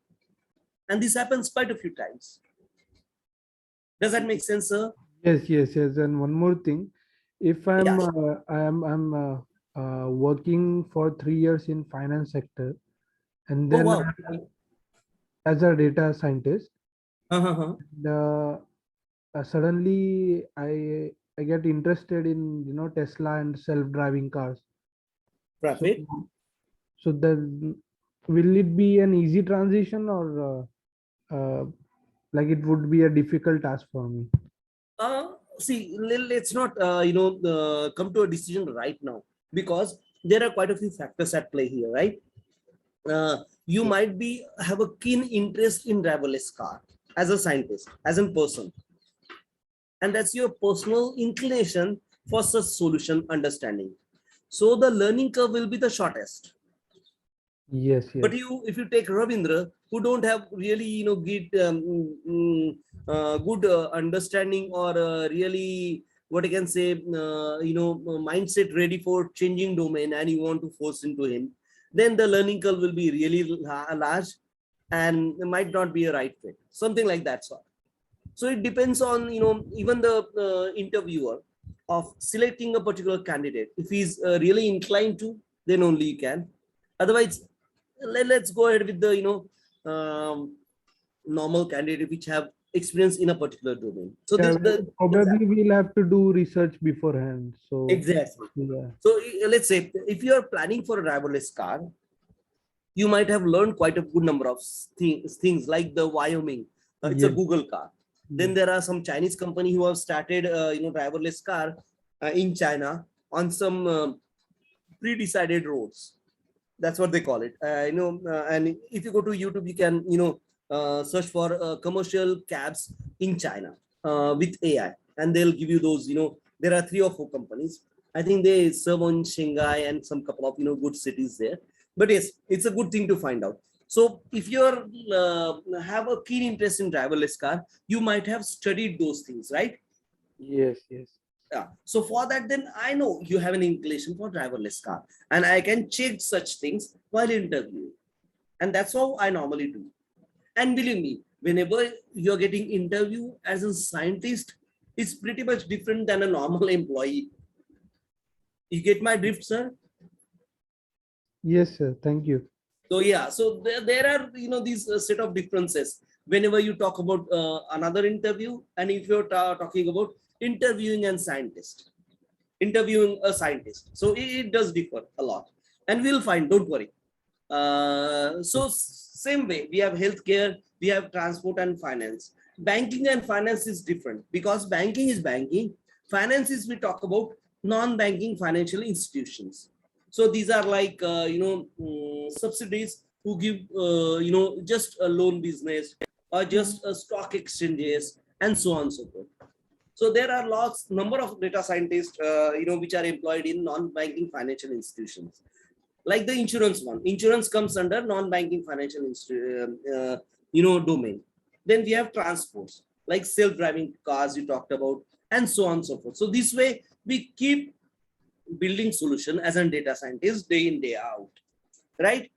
And this happens quite a few times. Does that make sense, sir? Yes, yes, yes. And one more thing, if I'm Yeah. I'm working for 3 years in finance sector, and Oh, then wow. as a data scientist, Uh-huh. suddenly I get interested in Tesla and self-driving cars. Profit. So then, will it be an easy transition, or like it would be a difficult task for me? See, let's not, come to a decision right now because there are quite a few factors at play here, right? You might have a keen interest in driverless car as a scientist, as a person, and that's your personal inclination for such solution understanding. So the learning curve will be the shortest. Yes, yes. But if you take Ravindra, who don't have really, good understanding or really what I can say, mindset ready for changing domain, and you want to force into him, then the learning curve will be really large, and it might not be a right fit. Something like that sort. So it depends on even the interviewer of selecting a particular candidate. If he's really inclined to, then only you can. Otherwise, let's go ahead with the normal candidate which have experience in a particular domain. So Yeah, the probably we'll have to do research beforehand. So exactly. yeah. So let's say if you are planning for a driverless car, you might have learned quite a good number of things like the Wyoming. It's a Yes. Google car. Then there are some Chinese company who have started driverless car in China on some pre-decided roads. That's what they call it. And if you go to YouTube, you can search for commercial cabs in China with AI, and they'll give you those. There are 3 or 4 companies. I think they serve on Shanghai and some couple of good cities there. But yes, it's a good thing to find out. So if you're have a keen interest in driverless car, you might have studied those things, right? Yes, yes. Yeah. So for that, then I know you have an inclination for driverless car, and I can check such things while interviewing, and that's how I normally do. And believe me, whenever you're getting interview as a scientist, it's pretty much different than a normal employee. You get my drift, sir? Yes, sir. Thank you. So yeah, so there are these set of differences. whenever you talk about another interview, and if you're talking about interviewing a scientist. So it does differ a lot, and we'll find, don't worry. So same way, we have healthcare, we have transport and finance. Banking and finance is different, because banking is banking. Finance is, we talk about non-banking financial institutions. So these are like, subsidies who give, just a loan business, or just a stock exchanges, and so on and so forth. So there are number of data scientists, which are employed in non-banking financial institutions. Like the insurance one. Insurance comes under non-banking financial domain. Then we have transports, like self-driving cars you talked about, and so on and so forth. So this way, we keep building solution as a data scientist day in, day out, right?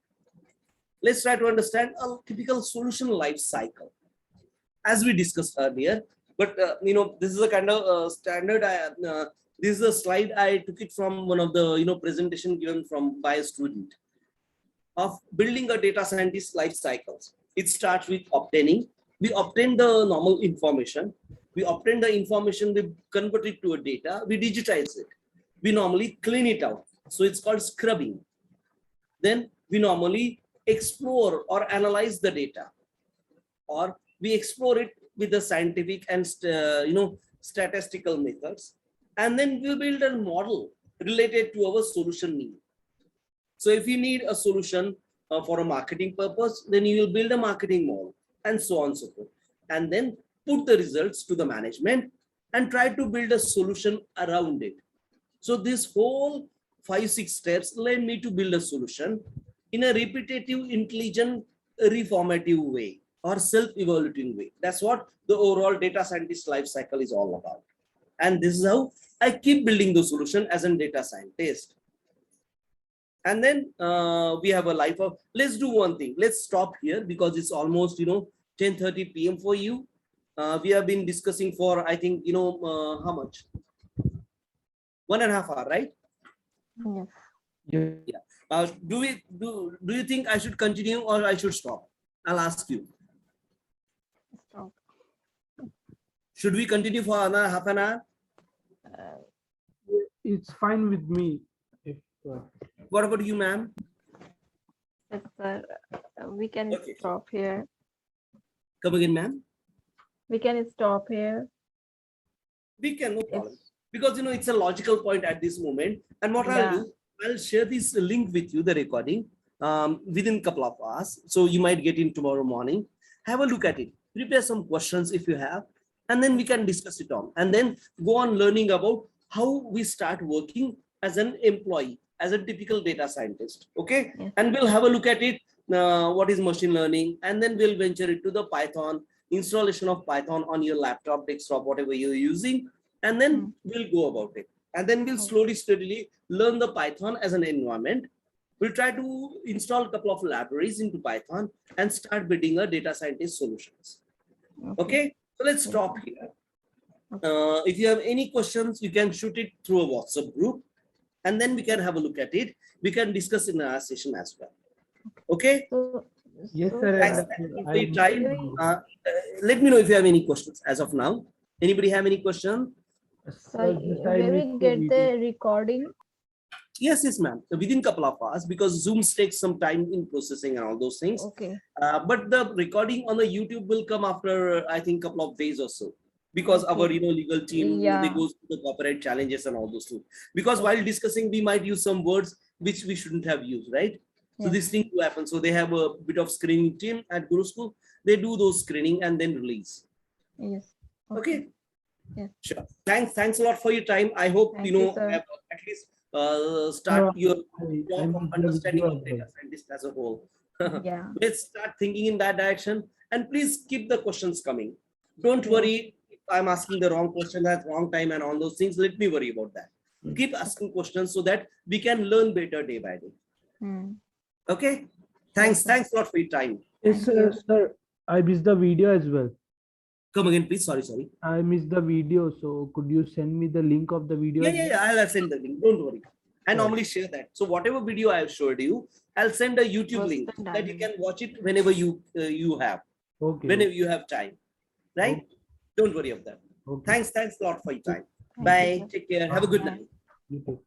Let's try to understand a typical solution life cycle, as we discussed earlier. But this is a kind of standard. This is a slide I took it from one of the presentation given by a student of building a data scientist life cycles. It starts with obtaining. We obtain the normal information. We obtain the information. We convert it to a data. We digitize it. We normally clean it out. So it's called scrubbing. Then we normally explore or analyze the data, or we explore it with the scientific and statistical methods, and then we build a model related to our solution need. So if you need a solution for a marketing purpose, then you will build a marketing model, and so on and so forth, and then put the results to the management and try to build a solution around it. So this whole 5-6 steps led me to build a solution in a repetitive, intelligent, reformative way, or self-evaluating way. That's what the overall data scientist life cycle is all about. And this is how I keep building the solution as a data scientist. And then we have a life of, let's do one thing. Let's stop here, because it's almost 10:30 p.m. for you. We have been discussing for, I think, how much? 1.5 hours, right? Yes. Yeah. Do you think I should continue or I should stop? I'll ask you. Stop. Should we continue for another half an hour? It's fine with me. If What about you, ma'am? Yes, sir. We can Okay. stop here. Come again, ma'am. We can stop here. We can, no problem. If, Because it's a logical point at this moment. And what I'll do, I'll share this link with you, the recording, within a couple of hours. So you might get in tomorrow morning. Have a look at it. Prepare some questions if you have, and then we can discuss it on. And then go on learning about how we start working as an employee, as a typical data scientist. Okay. Yes. And we'll have a look at it. What is machine learning? And then we'll venture into the Python, installation of Python on your laptop, desktop, whatever you're using. And then we'll go about it. And then we'll slowly, steadily learn the Python as an environment. We'll try to install a couple of libraries into Python and start building a data scientist solutions. Okay, so let's stop here. If you have any questions, you can shoot it through a WhatsApp group, and then we can have a look at it. We can discuss in our session as well. Okay. so, yes, so sir. Thanks. Let me know if you have any questions as of now. Anybody have any question? So where we get the recording? Yes, ma'am. Within a couple of hours, because Zooms takes some time in processing and all those things. Okay. But the recording on the YouTube will come after, I think, couple of days or so, because our legal team, they go through the copyright challenges and all those things. Because while discussing, we might use some words which we shouldn't have used, right? So this thing will happen. So they have a bit of screening team at Guru School. They do those screening and then release. Yes. Okay. Yes. Sure. Thanks a lot for your time. I hope Thank you, sir. at least start your I'm understanding with of you as data scientist as a whole. Yeah. Let's start thinking in that direction, and please keep the questions coming. Don't worry if I'm asking the wrong question at wrong time and all those things. Let me worry about that. Keep asking questions so that we can learn better day by day. Okay. Thanks a lot for your time. Yes, Thank sir. I missed the video as well. Come again, please. Sorry. I missed the video, so could you send me the link of the video? Yeah. I'll send the link. Don't worry. I normally share that. So whatever video I have showed you, I'll send a YouTube link that you can watch it whenever you have. Okay. whenever you have time, right? Okay. Don't worry of that. Okay. Thanks a lot for your time. Thank you, Bye. sir. Take care. Have a good Bye. night. You too.